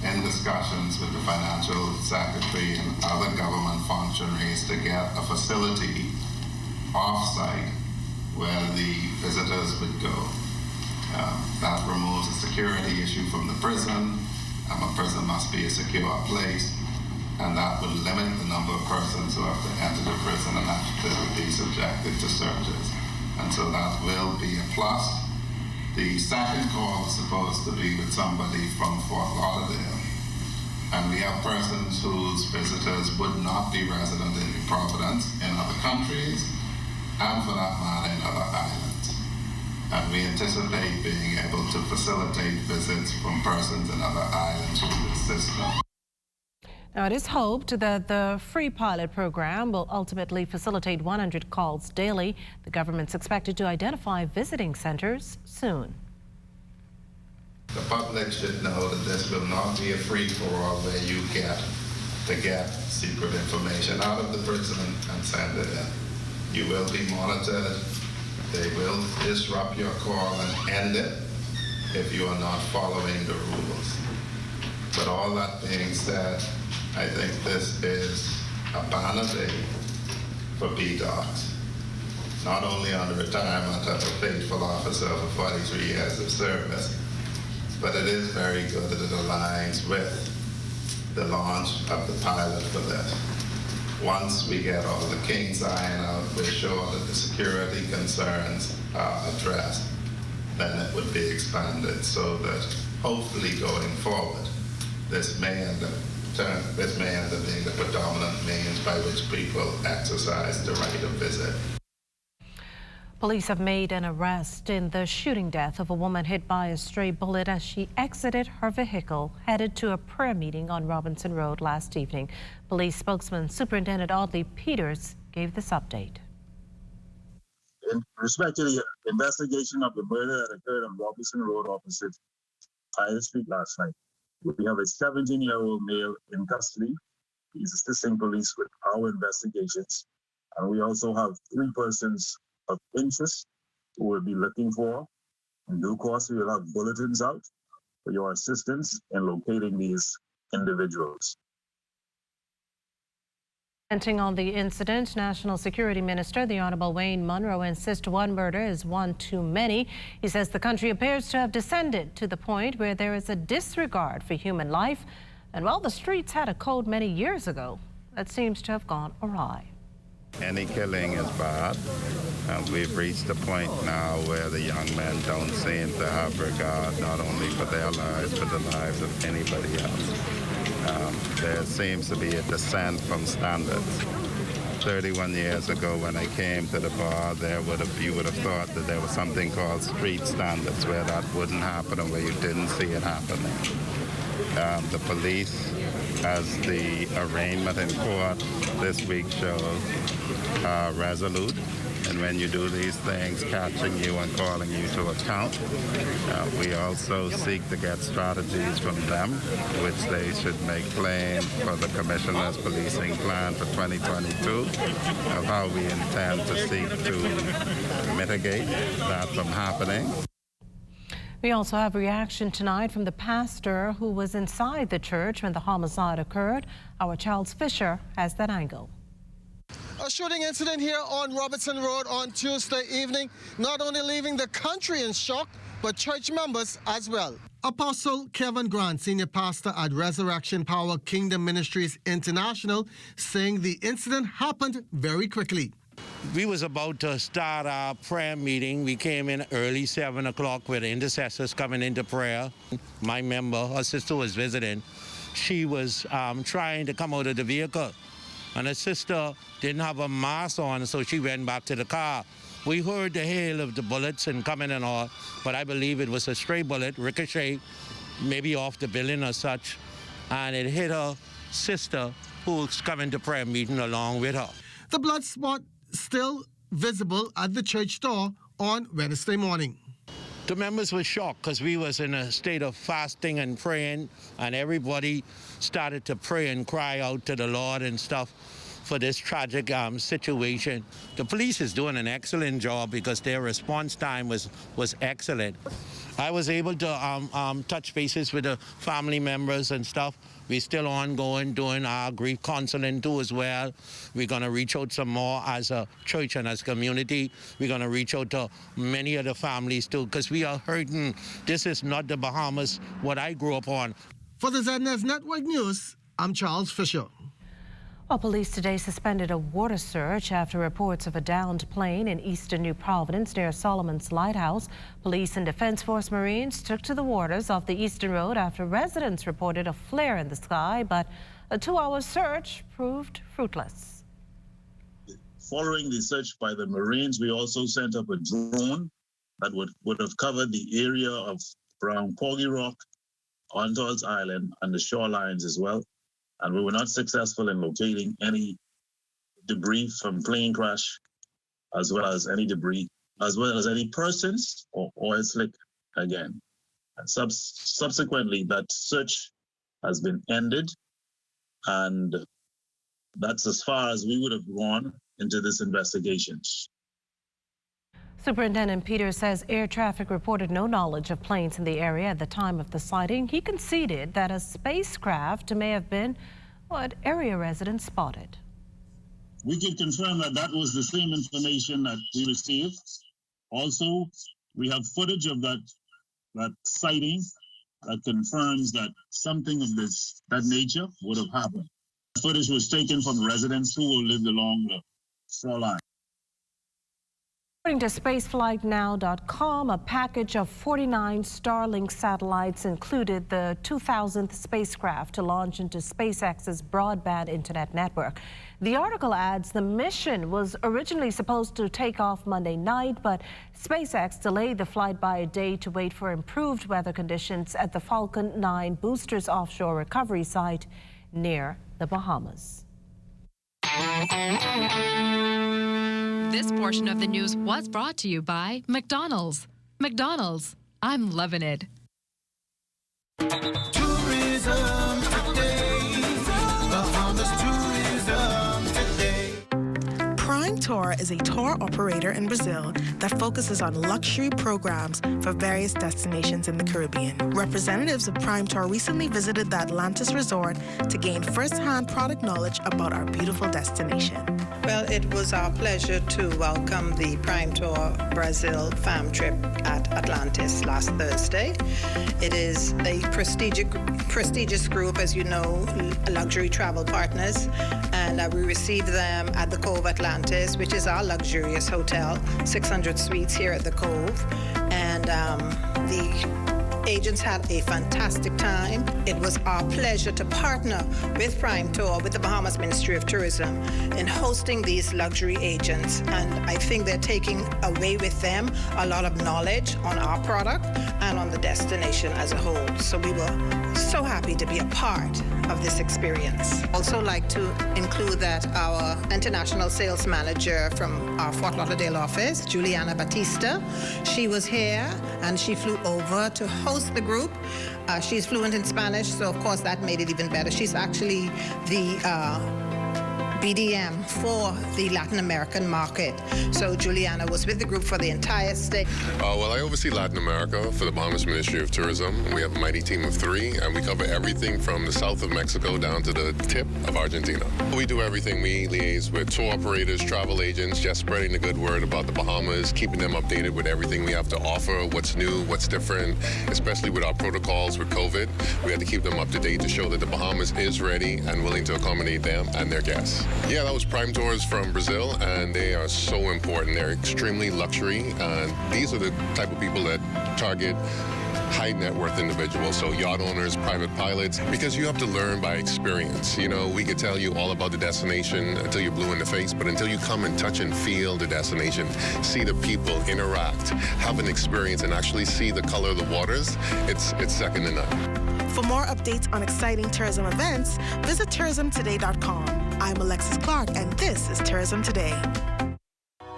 Speaker 5: in discussions with the Financial Secretary and other government functionaries to get a facility off-site where the visitors would go. That removes a security issue from the prison. A prison must be a secure place, and that would limit the number of persons who have to enter the prison and have to be subjected to searches. And so that will be a plus. The second call is supposed to be with somebody from Fort Lauderdale, and we have persons whose visitors would not be resident in New Providence, in other countries, and for that matter in other islands. And we anticipate being able to facilitate visits from persons in other islands through the system.
Speaker 3: Now, it is hoped that the free pilot program will ultimately facilitate 100 calls daily. The government's expected to identify visiting centers soon.
Speaker 5: The public should know that this will not be a free-for-all where you get to get secret information out of the prison and send it in. You will be monitored. They will disrupt your call and end it if you are not following the rules. But all that being said, I think this is a banner day for BDOCs. Not only on the retirement of a faithful officer for 43 years of service, but it is very good that it aligns with the launch of the pilot for this. Once we get all the kinks ironed out, we're sure that the security concerns are addressed, then it would be expanded so that hopefully going forward, this may end up being the predominant means by which people exercise the right of visit.
Speaker 3: Police have made an arrest in the shooting death of a woman hit by a stray bullet as she exited her vehicle headed to a prayer meeting on Robinson Road last evening. Police spokesman Superintendent Audley Peters gave this update.
Speaker 7: In respect to the investigation of the murder that occurred on Robinson Road opposite Tyler Street last night, we have a 17-year-old male in custody. He's assisting police with our investigations. And we also have 3 persons of interest who will be looking for. In due course, we will have bulletins out for your assistance in locating these individuals.
Speaker 3: Commenting on the incident, National Security Minister, the Honourable Wayne Munro, insists one murder is one too many. He says the country appears to have descended to the point where there is a disregard for human life. And while the streets had a code many years ago, that seems to have gone awry.
Speaker 5: Any killing is bad, and we've reached a point now where the young men don't seem to have regard not only for their lives, but the lives of anybody else. There seems to be a descent from standards. 31 years ago when I came to the bar, you would have thought that there was something called street standards where that wouldn't happen and where you didn't see it happening. The police, as the arraignment in court this week shows, are resolute. And when you do these things, catching you and calling you to account. We also seek to get strategies from them, which they should make plain for the Commissioner's policing plan for 2022 of how we intend to seek to mitigate that from happening.
Speaker 3: We also have reaction tonight from the pastor who was inside the church when the homicide occurred. Our Charles Fisher has that angle.
Speaker 21: A shooting incident here on Robinson Road on Tuesday evening, not only leaving the country in shock, but church members as well. Apostle Kevin Grant, senior pastor at Resurrection Power Kingdom Ministries International, saying the incident happened very quickly.
Speaker 22: We was about to start our prayer meeting. We came in early, 7 o'clock, with the intercessors coming into prayer. My member, her sister was visiting. She was trying to come out of the vehicle, and her sister didn't have a mask on, so she went back to the car. We heard the hail of the bullets and coming and all, but I believe it was a stray bullet, ricochet, maybe off the building or such, and it hit her sister, who was coming to prayer meeting along with her.
Speaker 21: The blood spot still visible at the church door on Wednesday morning.
Speaker 22: The members were shocked because we was in a state of fasting and praying, and everybody started to pray and cry out to the Lord and stuff for this tragic situation. The police is doing an excellent job because their response time was excellent. I was able to touch bases with the family members and stuff. We're still ongoing doing our grief counseling too as well. We're going to reach out some more as a church and as a community. We're going to reach out to many of the families too because we are hurting. This is not the Bahamas what I grew up on.
Speaker 21: For the ZNS Network News, I'm Charles Fisher.
Speaker 3: Well, police today suspended a water search after reports of a downed plane in eastern New Providence near Solomon's Lighthouse. Police and Defense Force Marines took to the waters off the Eastern Road after residents reported a flare in the sky, but a 2-hour search proved fruitless.
Speaker 7: Following the search by the Marines, we also sent up a drone that would have covered the area of around Poggy Rock, Ontals Island, and the shorelines as well. And we were not successful in locating any debris from plane crash, as well as any debris, as well as any persons or oil slick again. And subsequently, that search has been ended, and that's as far as we would have gone into this investigation.
Speaker 3: Superintendent Peters says air traffic reported no knowledge of planes in the area at the time of the sighting. He conceded that a spacecraft may have been what area residents spotted.
Speaker 7: We can confirm that that was the same information that we received. Also, we have footage of that sighting that confirms that something of that nature would have happened. The footage was taken from residents who lived along the shoreline.
Speaker 3: According to spaceflightnow.com, a package of 49 Starlink satellites included the 2000th spacecraft to launch into SpaceX's broadband internet network. The article adds the mission was originally supposed to take off Monday night, but SpaceX delayed the flight by a day to wait for improved weather conditions at the Falcon 9 boosters offshore recovery site near the Bahamas.
Speaker 18: This portion of the news was brought to you by McDonald's. McDonald's, I'm loving it.
Speaker 15: Tourism today. Bahamas tourism today.
Speaker 2: Prime Tour is a tour operator in Brazil that focuses on luxury programs for various destinations in the Caribbean. Representatives of Prime Tour recently visited the Atlantis Resort to gain first-hand product knowledge about our beautiful destination.
Speaker 6: Well, it was our pleasure to welcome the Prime Tour Brazil fam trip at Atlantis last Thursday. It is a prestigious group, as you know, luxury travel partners, and we received them at the Cove Atlantis, which is our luxurious hotel, 600 suites here at the Cove, and the agents had a fantastic time. It was our pleasure to partner with Prime Tour, with the Bahamas Ministry of Tourism, in hosting these luxury agents. And I think they're taking away with them a lot of knowledge on our product and on the destination as a whole. So we were so happy to be a part of this experience. Also like to include that our international sales manager from our Fort Lauderdale office, Juliana Batista, she was here and she flew over to host the group. She's fluent in Spanish, so of course that made it even better. She's actually the BDM for the Latin American market. So Juliana was with the group for the entire stay.
Speaker 9: Well, I oversee Latin America for the Bahamas Ministry of Tourism. We have a mighty team of 3, and we cover everything from the south of Mexico down to the tip of Argentina. We do everything. We liaise with tour operators, travel agents, just spreading the good word about the Bahamas, keeping them updated with everything we have to offer, what's new, what's different, especially with our protocols with COVID. We had to keep them up to date to show that the Bahamas is ready and willing to accommodate them and their guests. Yeah, that was Prime Tours from Brazil, and they are so important. They're extremely luxury, and these are the type of people that target high net worth individuals, so yacht owners, private pilots, because you have to learn by experience. You know, we could tell you all about the destination until you're blue in the face, but until you come and touch and feel the destination, see the people, interact, have an experience, and actually see the color of the waters, it's second to none.
Speaker 2: For more updates on exciting tourism events, visit tourismtoday.com. I'm Alexis Clark, and this is Tourism Today.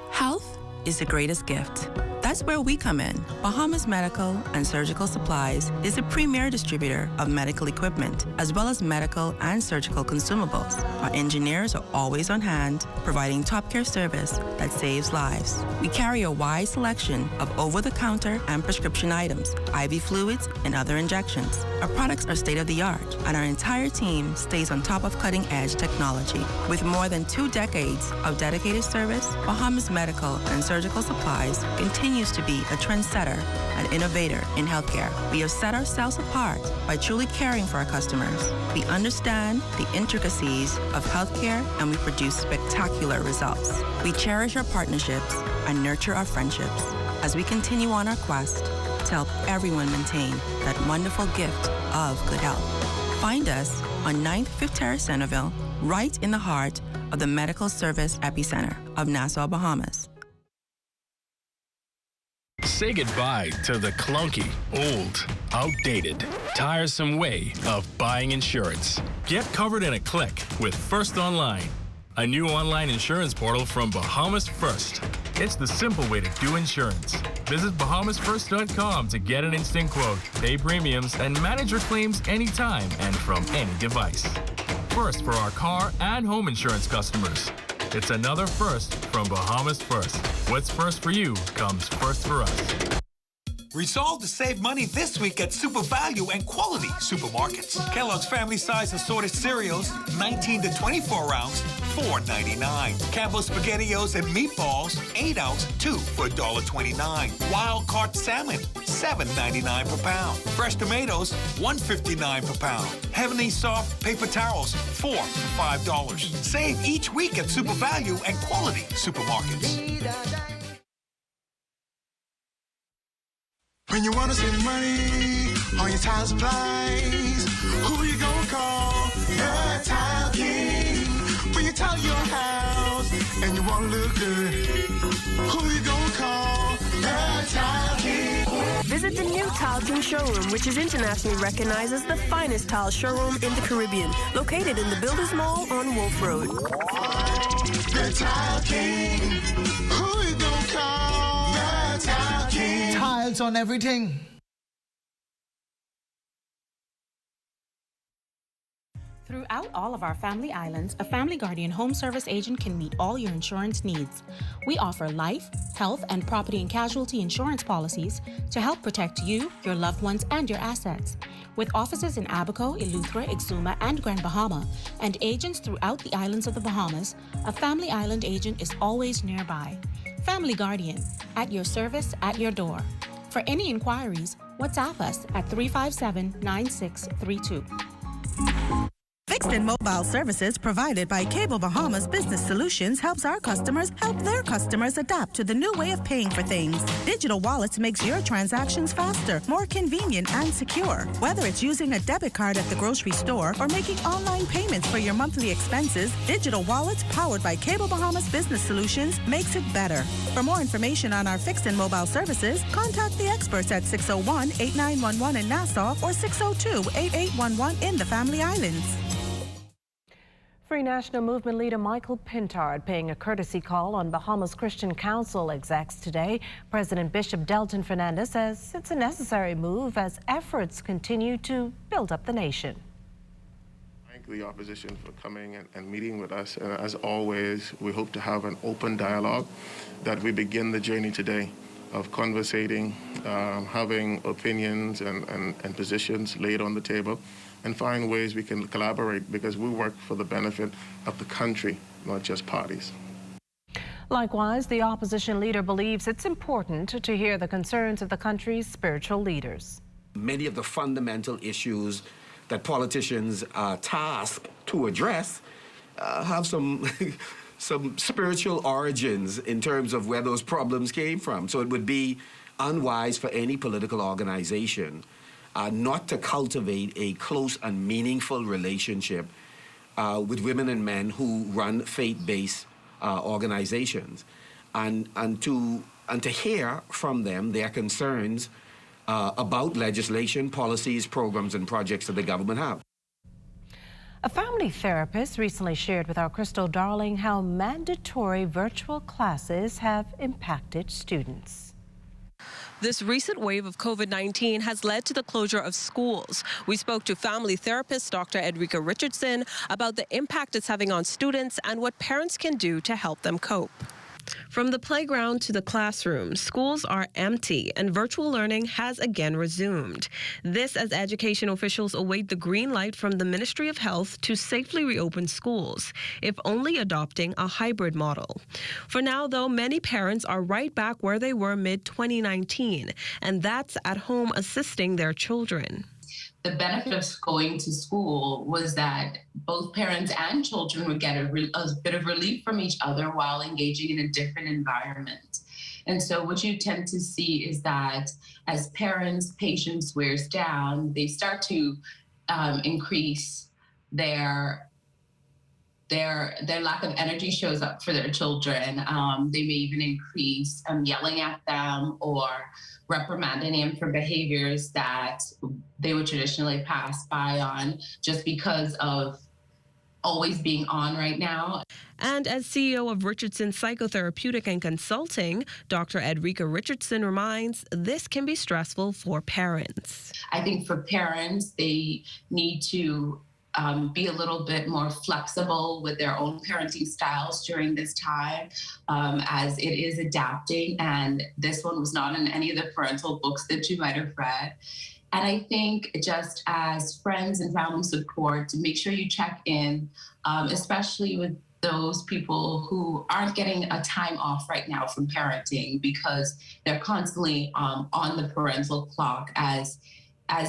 Speaker 11: Health
Speaker 1: is the greatest gift. That's where we come in. Bahamas Medical and Surgical Supplies is a premier distributor of medical equipment, as well as medical and surgical consumables. Our engineers are always on hand, providing top care service that saves lives. We carry a wide selection of over-the-counter and prescription items, IV fluids, and other injections. Our products are state-of-the-art, and our entire team stays on top of cutting-edge technology. With more than 2 decades of dedicated service, Bahamas Medical and Surgical Supplies continues to be a trendsetter and innovator in healthcare. We have set ourselves apart by truly caring for our customers. We understand the intricacies of healthcare, and we produce spectacular results. We cherish our partnerships and nurture our friendships as we continue on our quest to help everyone maintain that wonderful gift of good health. Find us on 9th Fifth Terrace, Centerville, right in the heart of the medical service epicenter of Nassau, Bahamas.
Speaker 4: Say goodbye to the clunky, old, outdated, tiresome way of buying insurance. Get covered in a click with First Online, a new online insurance portal from Bahamas First. It's the simple way to do insurance. Visit bahamasfirst.com to get an instant quote, pay premiums, and manage your claims anytime and from any device. First for our car and home insurance customers. It's another first from Bahamas First. What's first for you comes first for us.
Speaker 12: Resolve to save money this week at Super Value and Quality Supermarkets. Kellogg's Family Size Assorted Cereals, 19 to 24 ounce, $4.99. Campbell's SpaghettiOs and Meatballs, 8 ounce, 2 for $1.29. Wild Caught Salmon, $7.99 per pound. Fresh tomatoes, $1.59 per pound. Heavenly Soft Paper Towels, $4 for $5. Save each week at Super Value and Quality Supermarkets.
Speaker 15: When you wanna save money on your tile supplies, who you gonna call? The Tile King. When you tile your house and you wanna look good, who you gonna call? The Tile King.
Speaker 23: Visit the new Tile King showroom, which is internationally recognized as the finest tile showroom in the Caribbean, located in the Builders Mall on Wolf Road.
Speaker 15: The Tile King. Who you gonna call? The Tile King.
Speaker 21: Tiles on everything.
Speaker 24: Throughout all of our family islands, a Family Guardian home service agent can meet all your insurance needs. We offer life, health, and property and casualty insurance policies to help protect you, your loved ones, and your assets. With offices in Abaco, Eleuthera, Exuma, and Grand Bahama, and agents throughout the islands of the Bahamas, a Family Island agent is always nearby. Family Guardian, at your service, at your door. For any inquiries, WhatsApp us at 357-9632.
Speaker 2: Fixed and mobile services provided by Cable Bahamas Business Solutions helps our customers help their customers adapt to the new way of paying for things. Digital Wallets makes your transactions faster, more convenient, and secure. Whether it's using a debit card at the grocery store or making online payments for your monthly expenses, Digital Wallets powered by Cable Bahamas Business Solutions makes it better. For more information on our fixed and mobile services, contact the experts at 601-8911 in Nassau or 602-8811 in the Family Islands.
Speaker 3: Free National Movement leader Michael Pintard paying a courtesy call on Bahamas Christian Council execs today. President Bishop Delton Fernandez says it's a necessary move as efforts continue to build up the nation.
Speaker 25: Thank the opposition for coming and meeting with us. As always, we hope to have an open dialogue that we begin the journey today of conversating, having opinions and positions laid on the table, and find ways we can collaborate because we work for the benefit of the country, not just parties.
Speaker 3: Likewise, the opposition leader believes it's important to hear the concerns of the country's spiritual leaders.
Speaker 26: Many of the fundamental issues that politicians are tasked to address have some some spiritual origins in terms of where those problems came from. So it would be unwise for any political organization not to cultivate a close and meaningful relationship with women and men who run faith-based organizations, and to hear from them their concerns about legislation, policies, programs, and projects that the government have.
Speaker 3: A family therapist recently shared with our Crystal Darling how mandatory virtual classes have impacted students.
Speaker 13: This recent wave of COVID-19 has led to the closure of schools. We spoke to family therapist Dr. Edrika Richardson about the impact it's having on students and what parents can do to help them cope. From the playground to the classroom, schools are empty and virtual learning has again resumed. This as education officials await the green light from the Ministry of Health to safely reopen schools, if only adopting a hybrid model. For now, though, many parents are right back where they were mid-2019, and that's at home assisting their children.
Speaker 14: The benefit of going to school was that both parents and children would get a bit of relief from each other while engaging in a different environment. And so what you tend to see is that as parents' patience wears down, they start to increase their lack of energy shows up for their children. They may even increase yelling at them or reprimanding them for behaviors that they would traditionally pass by on just because of always being on right now.
Speaker 13: And as CEO of Richardson Psychotherapeutic and Consulting, Dr. Edrika Richardson reminds this can be stressful for parents.
Speaker 14: I think for parents, they need to be a little bit more flexible with their own parenting styles during this time, as it is adapting. And this one was not in any of the parental books that you might have read. And I think just as friends and family support, to make sure you check in, especially with those people who aren't getting a time off right now from parenting because they're constantly on the parental clock as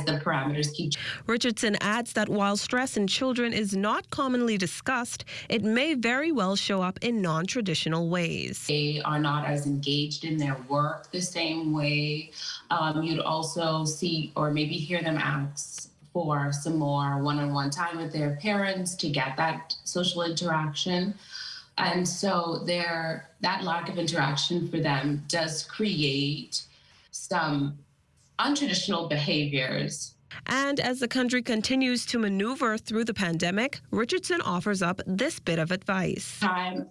Speaker 14: the parameters keep.
Speaker 13: Richardson adds that while stress in children is not commonly discussed, it may very well show up in non-traditional ways.
Speaker 14: They are not as engaged in their work the same way. You'd also see or maybe hear them ask for some more one-on-one time with their parents to get that social interaction. And so that lack of interaction for them does create some untraditional behaviors.
Speaker 13: And as the country continues to maneuver through the pandemic, Richardson offers up this bit of advice.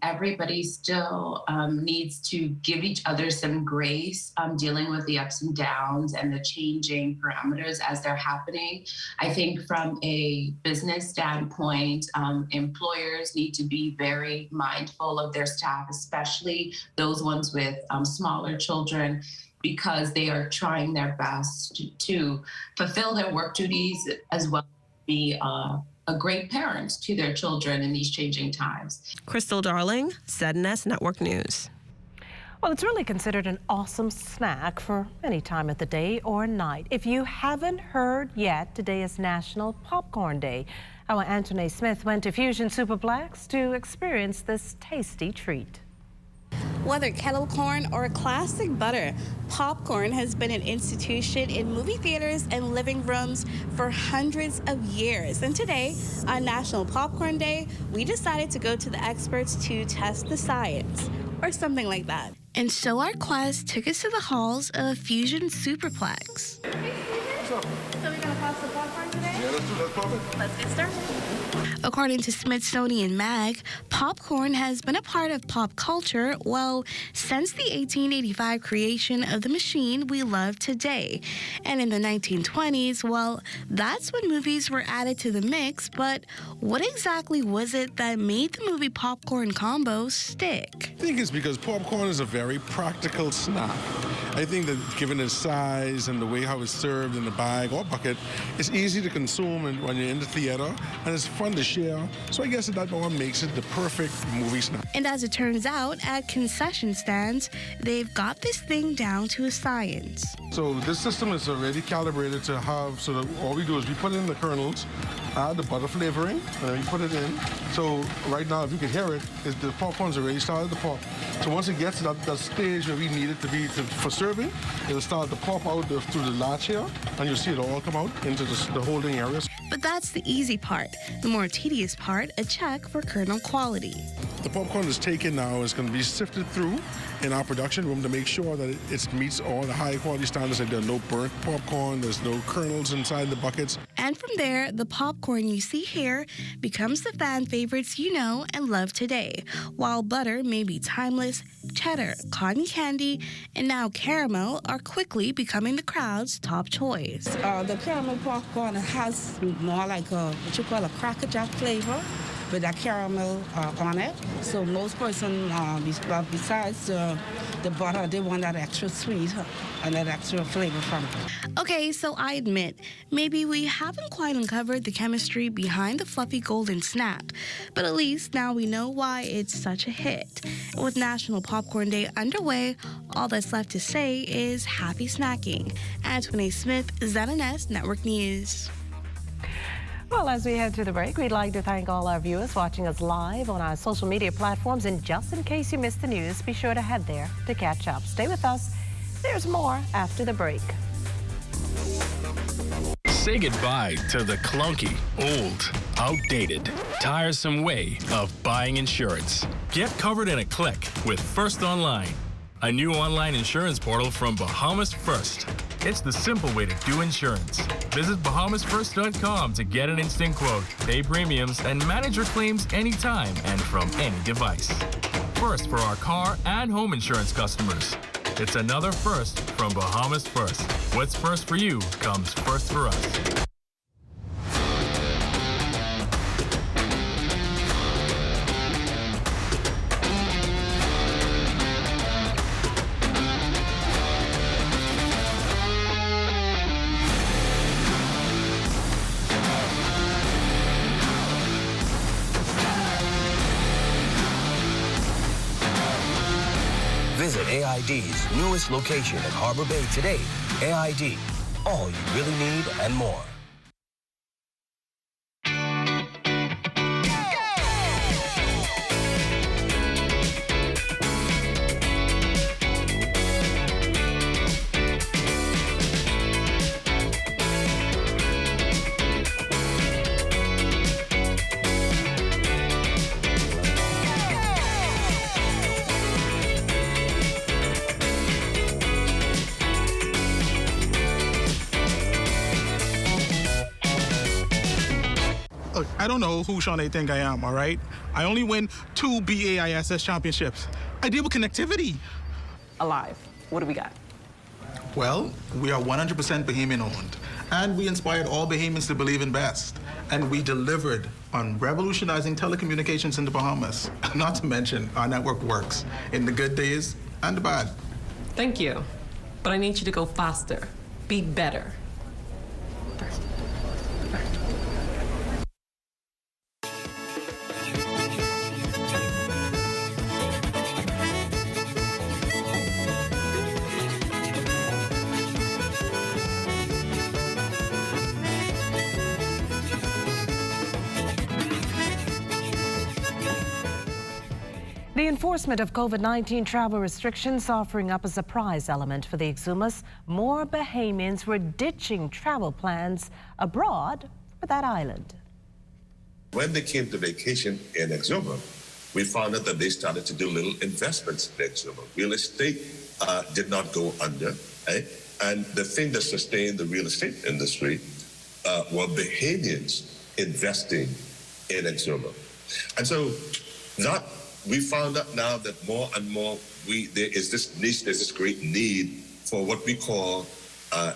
Speaker 14: Everybody still needs to give each other some grace dealing with the ups and downs and the changing parameters as they're happening. I think from a business standpoint, employers need to be very mindful of their staff, especially those ones with smaller children, because they are trying their best to fulfill their work duties as well as be a great parent to their children in these changing times.
Speaker 13: Crystal Darling, ZNS Network News.
Speaker 3: Well, it's really considered an awesome snack for any time of the day or night. If you haven't heard yet, today is National Popcorn Day. Our Anthony Smith went to Fusion Superplex to experience this tasty treat.
Speaker 11: Whether kettle corn or classic butter, popcorn has been an institution in movie theaters and living rooms for hundreds of years. And today, on National Popcorn Day, we decided to go to the experts to test the science, or something like that. And so our quest took us to the halls of Fusion Superplex. So we're gonna pass the popcorn today? Yeah, let's do that, popcorn. Let's get started. According to Smithsonian Mag, popcorn has been a part of pop culture, well, since the 1885 creation of the machine we love today. And in the 1920s, well, that's when movies were added to the mix, but what exactly was it that made the movie popcorn combo stick?
Speaker 16: I think it's because popcorn is a very practical snack. I think that given its size and the way how it's served in the bag or bucket, it's easy to consume when you're in the theater, and it's fun to share. So I guess that what makes it the perfect movie snack.
Speaker 11: And as it turns out, at concession stands, they've got this thing down to a science.
Speaker 16: So this system is already calibrated to have, so that all we do is we put in the kernels, add the butter flavoring, and then we put it in. So right now, if you can hear it, the popcorn's already started to pop. So once it gets to that stage where we need it to be for serving, it'll start to pop out through the latch here, and you'll see it all come out into the holding areas.
Speaker 11: But But that's the easy part. The more tedious part, a check for kernel quality.
Speaker 16: The popcorn is taken now, is going to be sifted through in our production room to make sure that it meets all the high quality standards, like there are no burnt popcorn, there's no kernels inside the buckets.
Speaker 11: And from there, the popcorn you see here becomes the fan favorites you know and love today. While butter may be timeless, cheddar, cotton candy, and now caramel are quickly becoming the crowd's top choice.
Speaker 5: The caramel popcorn has more like what you call a Cracker Jack flavor with that caramel on it. So most person, besides the butter, they want that extra sweet and that extra flavor from it.
Speaker 11: Okay, so I admit, maybe we haven't quite uncovered the chemistry behind the fluffy golden snack, but at least now we know why it's such a hit. And with National Popcorn Day underway, all that's left to say is happy snacking. Antoinette Smith, ZNS Network News.
Speaker 3: Well, as we head to the break, we'd like to thank all our viewers watching us live on our social media platforms. And just in case you missed the news, be sure to head there to catch up. Stay with us. There's more after the break.
Speaker 4: Say goodbye to the clunky, old, outdated, tiresome way of buying insurance. Get covered in a click with First Online, a new online insurance portal from Bahamas First. It's the simple way to do insurance. Visit bahamasfirst.com to get an instant quote, pay premiums, and manage your claims anytime and from any device. First for our car and home insurance customers. It's another first from Bahamas First. What's first for you comes first for us.
Speaker 8: Visit AID's newest location at Harbor Bay today. AID, all you really need and more.
Speaker 10: Look, I don't know who Sean they think I am, all right? I only win 2 BAISS championships. I deal with connectivity.
Speaker 17: Alive. What do we got?
Speaker 10: Well, we are 100% Bahamian owned, and we inspired all Bahamians to believe in best. And we delivered on revolutionizing telecommunications in the Bahamas. Not to mention, our network works in the good days and the bad.
Speaker 17: Thank you. But I need you to go faster. Be better.
Speaker 3: The enforcement of COVID-19 travel restrictions offering up a surprise element for the Exumas. More Bahamians were ditching travel plans abroad for that island.
Speaker 19: When they came to vacation in Exuma, we found out that they started to do little investments in Exuma. Real estate did not go under, eh? And the thing that sustained the real estate industry were Bahamians investing in Exuma. And so we found out now that more and more there is this niche, there's this great need for what we call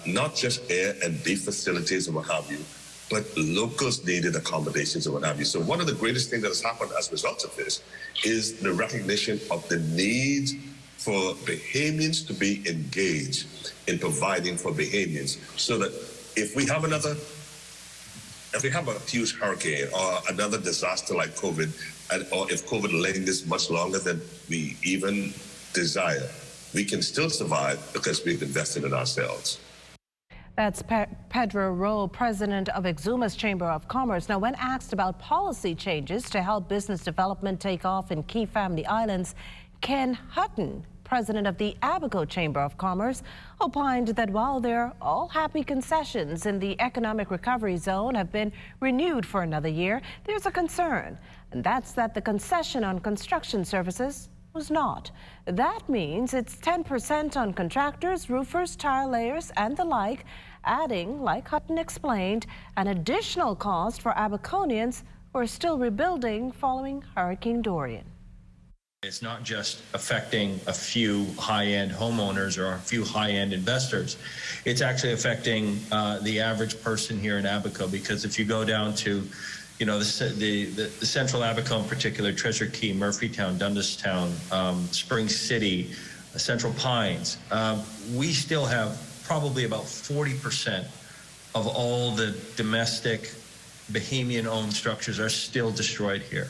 Speaker 19: not just air and beef facilities and what have you, but locals needed accommodations and what have you. So one of the greatest things that has happened as a result of this is the recognition of the need for Bahamians to be engaged in providing for Bahamians, so that if we have a huge hurricane or another disaster like COVID, or if COVID lingers much longer than we even desire, we can still survive because we've invested in ourselves.
Speaker 3: That's Pedro Rowe, president of Exuma's Chamber of Commerce. Now, when asked about policy changes to help business development take off in key family islands, Ken Hutton president of the Abaco Chamber of Commerce, opined that while their all-happy concessions in the economic recovery zone have been renewed for another year, there's a concern, and that's that the concession on construction services was not. That means it's 10% on contractors, roofers, tile layers, and the like, adding, like Hutton explained, an additional cost for Abaconians who are still rebuilding following Hurricane Dorian.
Speaker 6: It's not just affecting a few high-end homeowners or a few high-end investors. It's actually affecting the average person here in Abaco, because if you go down to the central Abaco in particular, Treasure Key, Murphytown, Dundastown, Spring City, Central Pines, we still have probably about 40% of all the domestic Bahamian-owned structures are still destroyed here.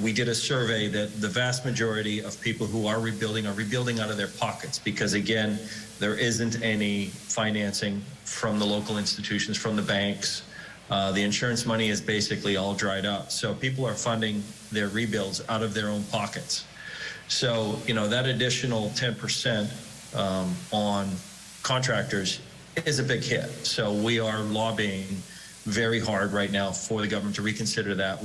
Speaker 6: We did a survey that the vast majority of people who are rebuilding out of their pockets, because again, there isn't any financing from the local institutions, from the banks. The insurance money is basically all dried up. So people are funding their rebuilds out of their own pockets. So, that additional 10% on contractors is a big hit. So we are lobbying very hard right now for the government to reconsider that.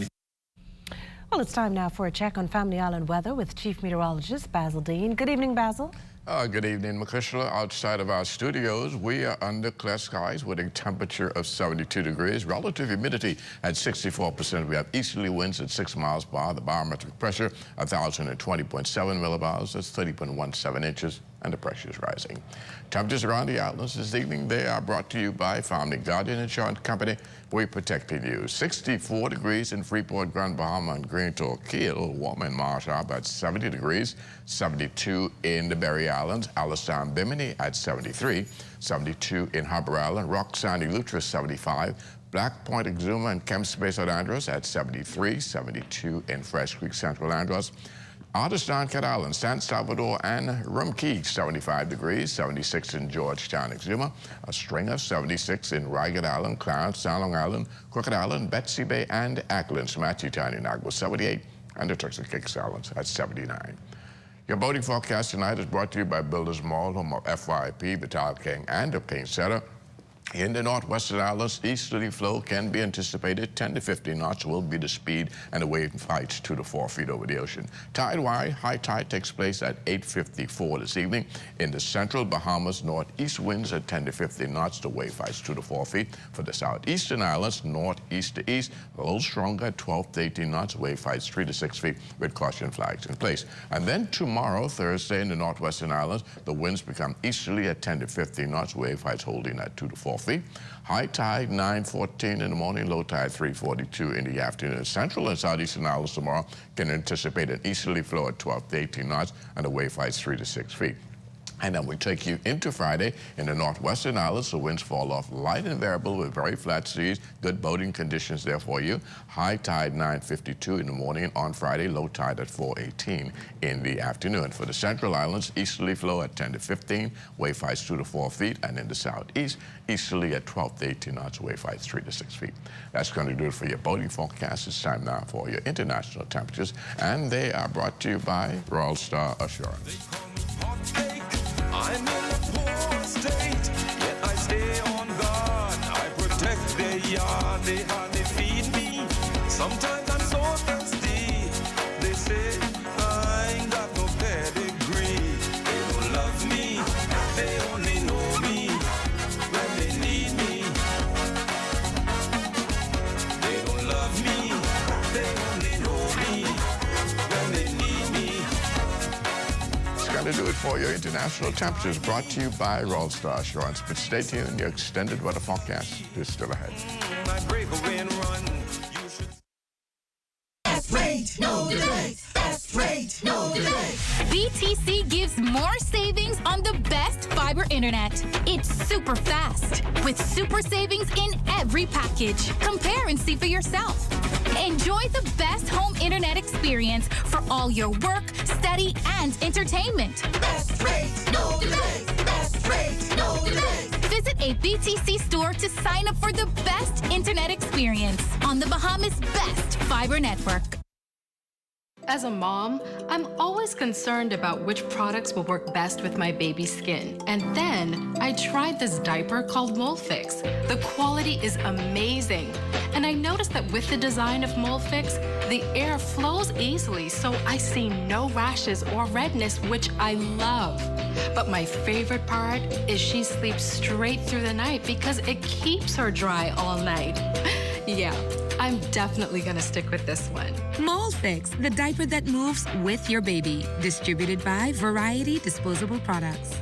Speaker 3: Well, it's time now for a check on Family Island weather with Chief Meteorologist Basil Dean. Good evening, Basil.
Speaker 7: Good evening, Makushla. Outside of our studios, we are under clear skies with a temperature of 72 degrees, relative humidity at 64%. We have easterly winds at 6 miles per hour, the barometric pressure 1,020.7 millibars, that's 30.17 inches, and the pressure is rising. Temperatures around the islands this evening, they are brought to you by Family Guardian Insurance Company. We're protecting you. 64 degrees in Freeport, Grand Bahama, and Green Torquil, warm in Marsh Harbor at 70 degrees, 72 in the Berry Islands, Alistown, Bimini at 73, 72 in Harbor Island, Rock Sandy, Luttrell 75, Black Point, Exuma, and Kemps Bay, St. Andrews at 73, 72 in Fresh Creek, Central Andros, Artistan, Cat Island, San Salvador, and Rum Key, 75 degrees, 76 in Georgetown, Exuma, a string of 76 in Ragged Island, Clarence, San Long Island, Crooked Island, Betsy Bay, and Ackland, Matthewtown, and Nagua, 78, and the Turks and Caicos Islands at 79. Your boating forecast tonight is brought to you by Builders Mall, home of FYP, Vital King, and the Paint Center. In the northwestern islands, easterly flow can be anticipated. 10 to 15 knots will be the speed, and the wave height 2 to 4 feet over the ocean. Tide-wise, high tide takes place at 8:54 this evening. In the central Bahamas, northeast winds at 10 to 15 knots. The wave height 2 to 4 feet. For the southeastern islands, northeast to east, a little stronger at 12 to 18 knots. Wave height 3 to 6 feet with caution flags in place. And then tomorrow, Thursday, in the northwestern islands, the winds become easterly at 10 to 15 knots. Wave heights holding at 2 to 4 feet. High tide 9:14 in the morning, low tide 3:42 in the afternoon. Central and southeastern islands tomorrow can anticipate an easterly flow at 12 to 18 knots and the wave heights 3 to 6 feet. And then we take you into Friday. In the northwestern islands, the winds fall off light and variable with very flat seas. Good boating conditions there for you. High tide 9:52 in the morning on Friday, low tide at 4:18 in the afternoon. For the central islands, easterly flow at 10 to 15, wave heights 2 to 4 feet. And in the southeast, easterly at 12 to 18 knots, wave heights 3 to 6 feet. That's going to do it for your boating forecast. It's time now for your international temperatures. And they are brought to you by Royal Star Assurance.
Speaker 9: I'm in a poor state, yet I stay on guard. I protect their yard, they hardly feed me. Sometimes I'm so thirsty, they say I ain't got no pedigree. They don't love me, they only know me when they need me. They don't love me, they only know me when they need me.
Speaker 7: Going to do it for your international temperatures, brought to you by Royal Star Assurance. But stay tuned, your extended weather forecast is still ahead.
Speaker 18: Best rate, no delay. Best rate, no delay.
Speaker 20: BTC gives more savings on the best fiber internet. It's super fast with super savings in every package. Compare and see for yourself. Enjoy the best home internet experience for all your work, study, and entertainment.
Speaker 18: Best rate, no delay. Best rate, no delay.
Speaker 20: Visit a BTC store to sign up for the best internet experience on the Bahamas' best fiber network.
Speaker 1: As a mom, I'm always concerned about which products will work best with my baby's skin. And then I tried this diaper called Molfix. The quality is amazing. And I noticed that with the design of Molfix, the air flows easily, so I see no rashes or redness, which I love. But my favorite part is she sleeps straight through the night because it keeps her dry all night. Yeah, I'm definitely gonna stick with this one.
Speaker 12: Molfix, the diaper that moves with your baby. Distributed by Variety Disposable Products.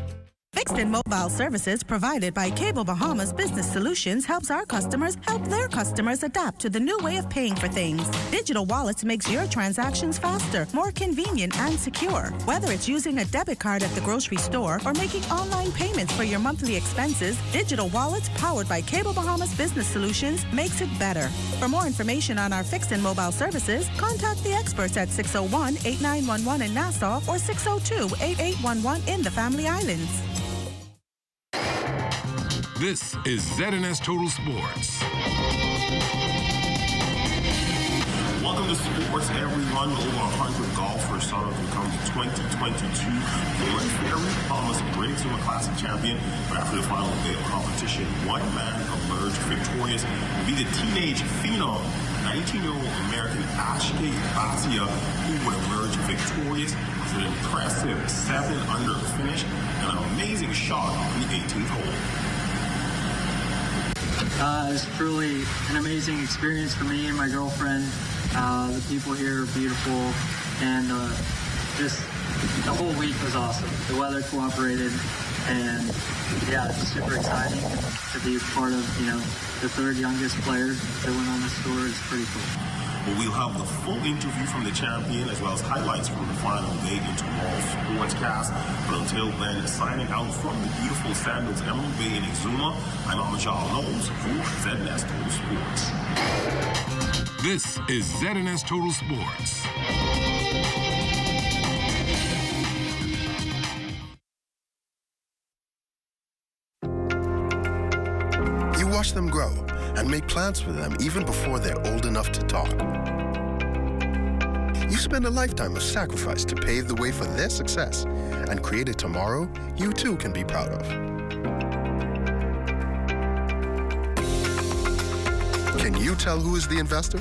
Speaker 2: Fixed and mobile services provided by Cable Bahamas Business Solutions helps our customers help their customers adapt to the new way of paying for things. Digital Wallets makes your transactions faster, more convenient, and secure. Whether it's using a debit card at the grocery store or making online payments for your monthly expenses, Digital Wallets powered by Cable Bahamas Business Solutions makes it better. For more information on our fixed and mobile services, contact the experts at 601-8911 in Nassau or 602-8811 in the Family Islands.
Speaker 15: This is ZNS Total Sports.
Speaker 21: Welcome to sports, everyone. Over 100 golfers signed up to become the 2022 Women's Ferry Bahamas Briggs Super Classic champion. But after the final day of competition, one man emerged victorious to be the teenage phenom, 19-year-old American Ashke Basia, who would emerge victorious with an impressive 7-under finish and an amazing shot on the 18th hole.
Speaker 22: It's truly an amazing experience for me and my girlfriend. The people here are beautiful, and just the whole week was awesome. The weather cooperated, and yeah, it's super exciting to be part of, the third youngest player that went on this tour. It's pretty cool.
Speaker 21: Well, we'll have the full interview from the champion as well as highlights from the final day in tomorrow's Sportscast. But until then, signing out from the beautiful Sandals Emerald Bay in Exuma, I'm Amajal Knowles for ZNS Total Sports.
Speaker 15: This is ZNS Total Sports.
Speaker 23: You watch them grow and make plans for them even before they're old enough to talk. You spend a lifetime of sacrifice to pave the way for their success and create a tomorrow you too can be proud of. Can you tell who is the investor?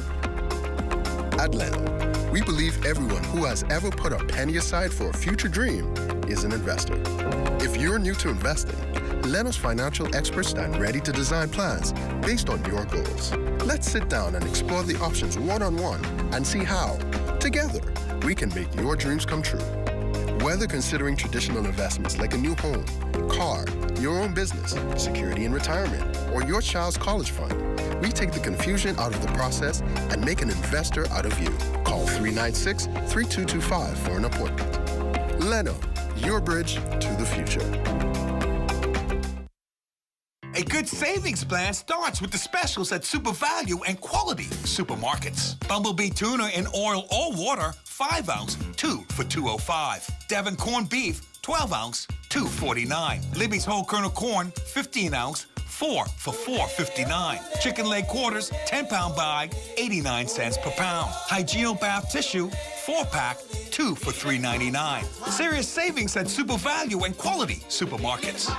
Speaker 23: At Leno, we believe everyone who has ever put a penny aside for a future dream is an investor. If you're new to investing, Leno's financial experts stand ready to design plans based on your goals. Let's sit down and explore the options one-on-one and see how, together, we can make your dreams come true. Whether considering traditional investments like a new home, car, your own business, security in retirement, or your child's college fund, we take the confusion out of the process and make an investor out of you. Call 396-3225 for an appointment. Leno, your bridge to the future.
Speaker 27: A good savings plan starts with the specials at Super Value and Quality Supermarkets. Bumblebee tuna in oil or water, 5 ounce, 2 for $2.05. Devon corned beef, 12 ounce, $2.49. Libby's whole kernel corn, 15 ounce, 4 for $4.59. Chicken leg quarters, 10-pound bag, 89 cents per pound. Hygiene bath tissue, 4-pack, 2 for $3.99. Serious savings at Super Value and Quality Supermarkets.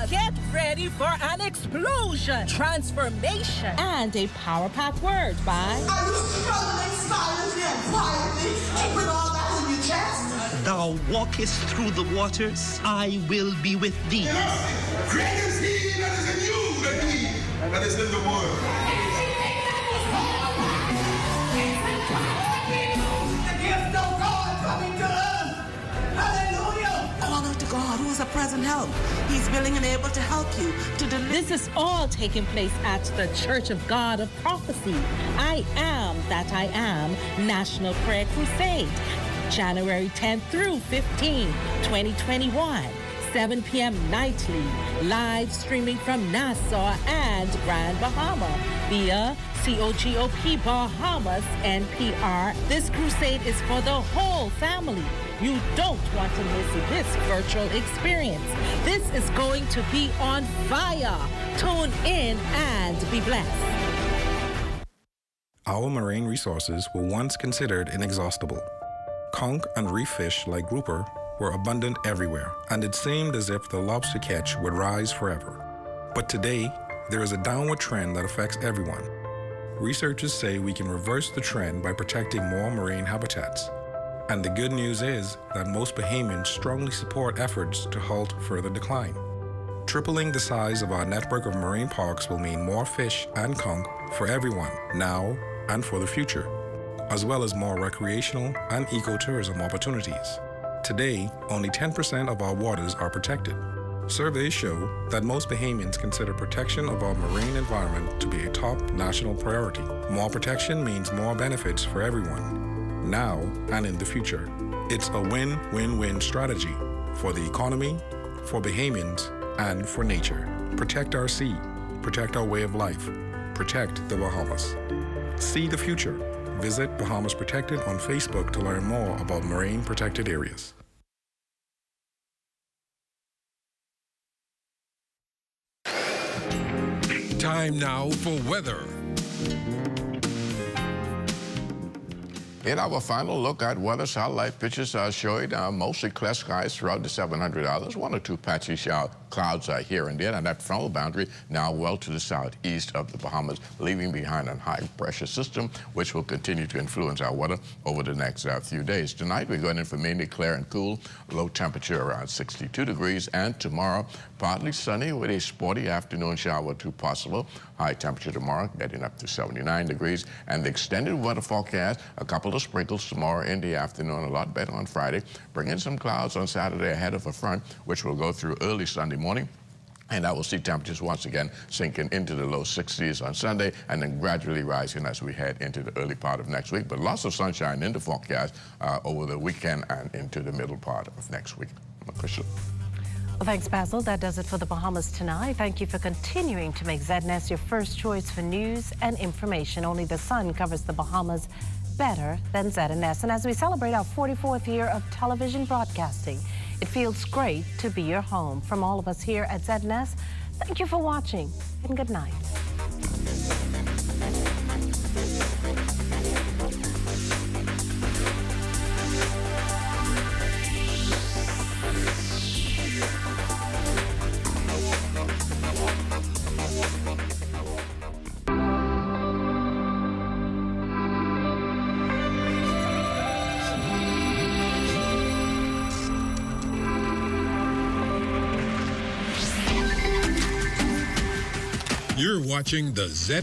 Speaker 28: Get ready for an explosion, transformation, and a power-packed word by...
Speaker 18: Are you struggling silently and quietly, keeping all that in your chest?
Speaker 29: Thou walkest through the waters, I will be with thee.
Speaker 18: Greater is he that is in you than he that is in the world. There's no God coming to earth. Hallelujah.
Speaker 28: Call out to God, who is a present help. He's willing and able to help you to deliver. This is all taking place at the Church of God of Prophecy. I Am That I Am National Prayer Crusade. January 10th through 15, 2021. 7 p.m. nightly, live streaming from Nassau and Grand Bahama via COGOP Bahamas NPR. This crusade is for the whole family. You don't want to miss this virtual experience. This is going to be on fire. Tune in and Be blessed.
Speaker 4: Our marine resources were once considered inexhaustible. Conch and reef fish like grouper were abundant everywhere, and it seemed as if the lobster catch would rise forever. But today, there is a downward trend that affects everyone. Researchers say we can reverse the trend by protecting more marine habitats. And the good news is that most Bahamians strongly support efforts to halt further decline. Tripling the size of our network of marine parks will mean more fish and conch for everyone now and for the future, as well as more recreational and ecotourism opportunities. Today, only 10% of our waters are protected. Surveys show that most Bahamians consider protection of our marine environment to be a top national priority. More protection means more benefits for everyone, now and in the future. It's a win-win-win strategy for the economy, for Bahamians, and for nature. Protect our sea, protect our way of life, protect the Bahamas. See the future. Visit Bahamas Protected on Facebook to learn more about marine protected areas.
Speaker 15: Time now for weather.
Speaker 7: In our final look at weather, satellite pictures are showing mostly clear skies throughout the 700 hours. One or two patchy clouds are here and there, and that frontal boundary now well to the southeast of the Bahamas, leaving behind a high-pressure system, which will continue to influence our weather over the next few days. Tonight, we're going in for mainly clear and cool, low temperature around 62 degrees, and tomorrow, partly sunny with a sporty afternoon shower or two possible. High temperature tomorrow, getting up to 79 degrees, and the extended weather forecast, a couple of sprinkles tomorrow in the afternoon, a lot better on Friday. Bring in some clouds on Saturday ahead of a front, which will go through early Sunday morning. And I will see temperatures once again sinking into the low 60s on Sunday and then gradually rising as we head into the early part of next week. But lots of sunshine in the forecast over the weekend and into the middle part of next week. Crystal.
Speaker 3: Well, thanks, Basil. That does it for the Bahamas tonight. Thank you for continuing to make ZNS your first choice for news and information. Only the sun covers the Bahamas better than ZNS. And as we celebrate our 44th year of television broadcasting, it feels great to be your home. From all of us here at ZNS, thank you for watching and good night.
Speaker 15: You're watching the Z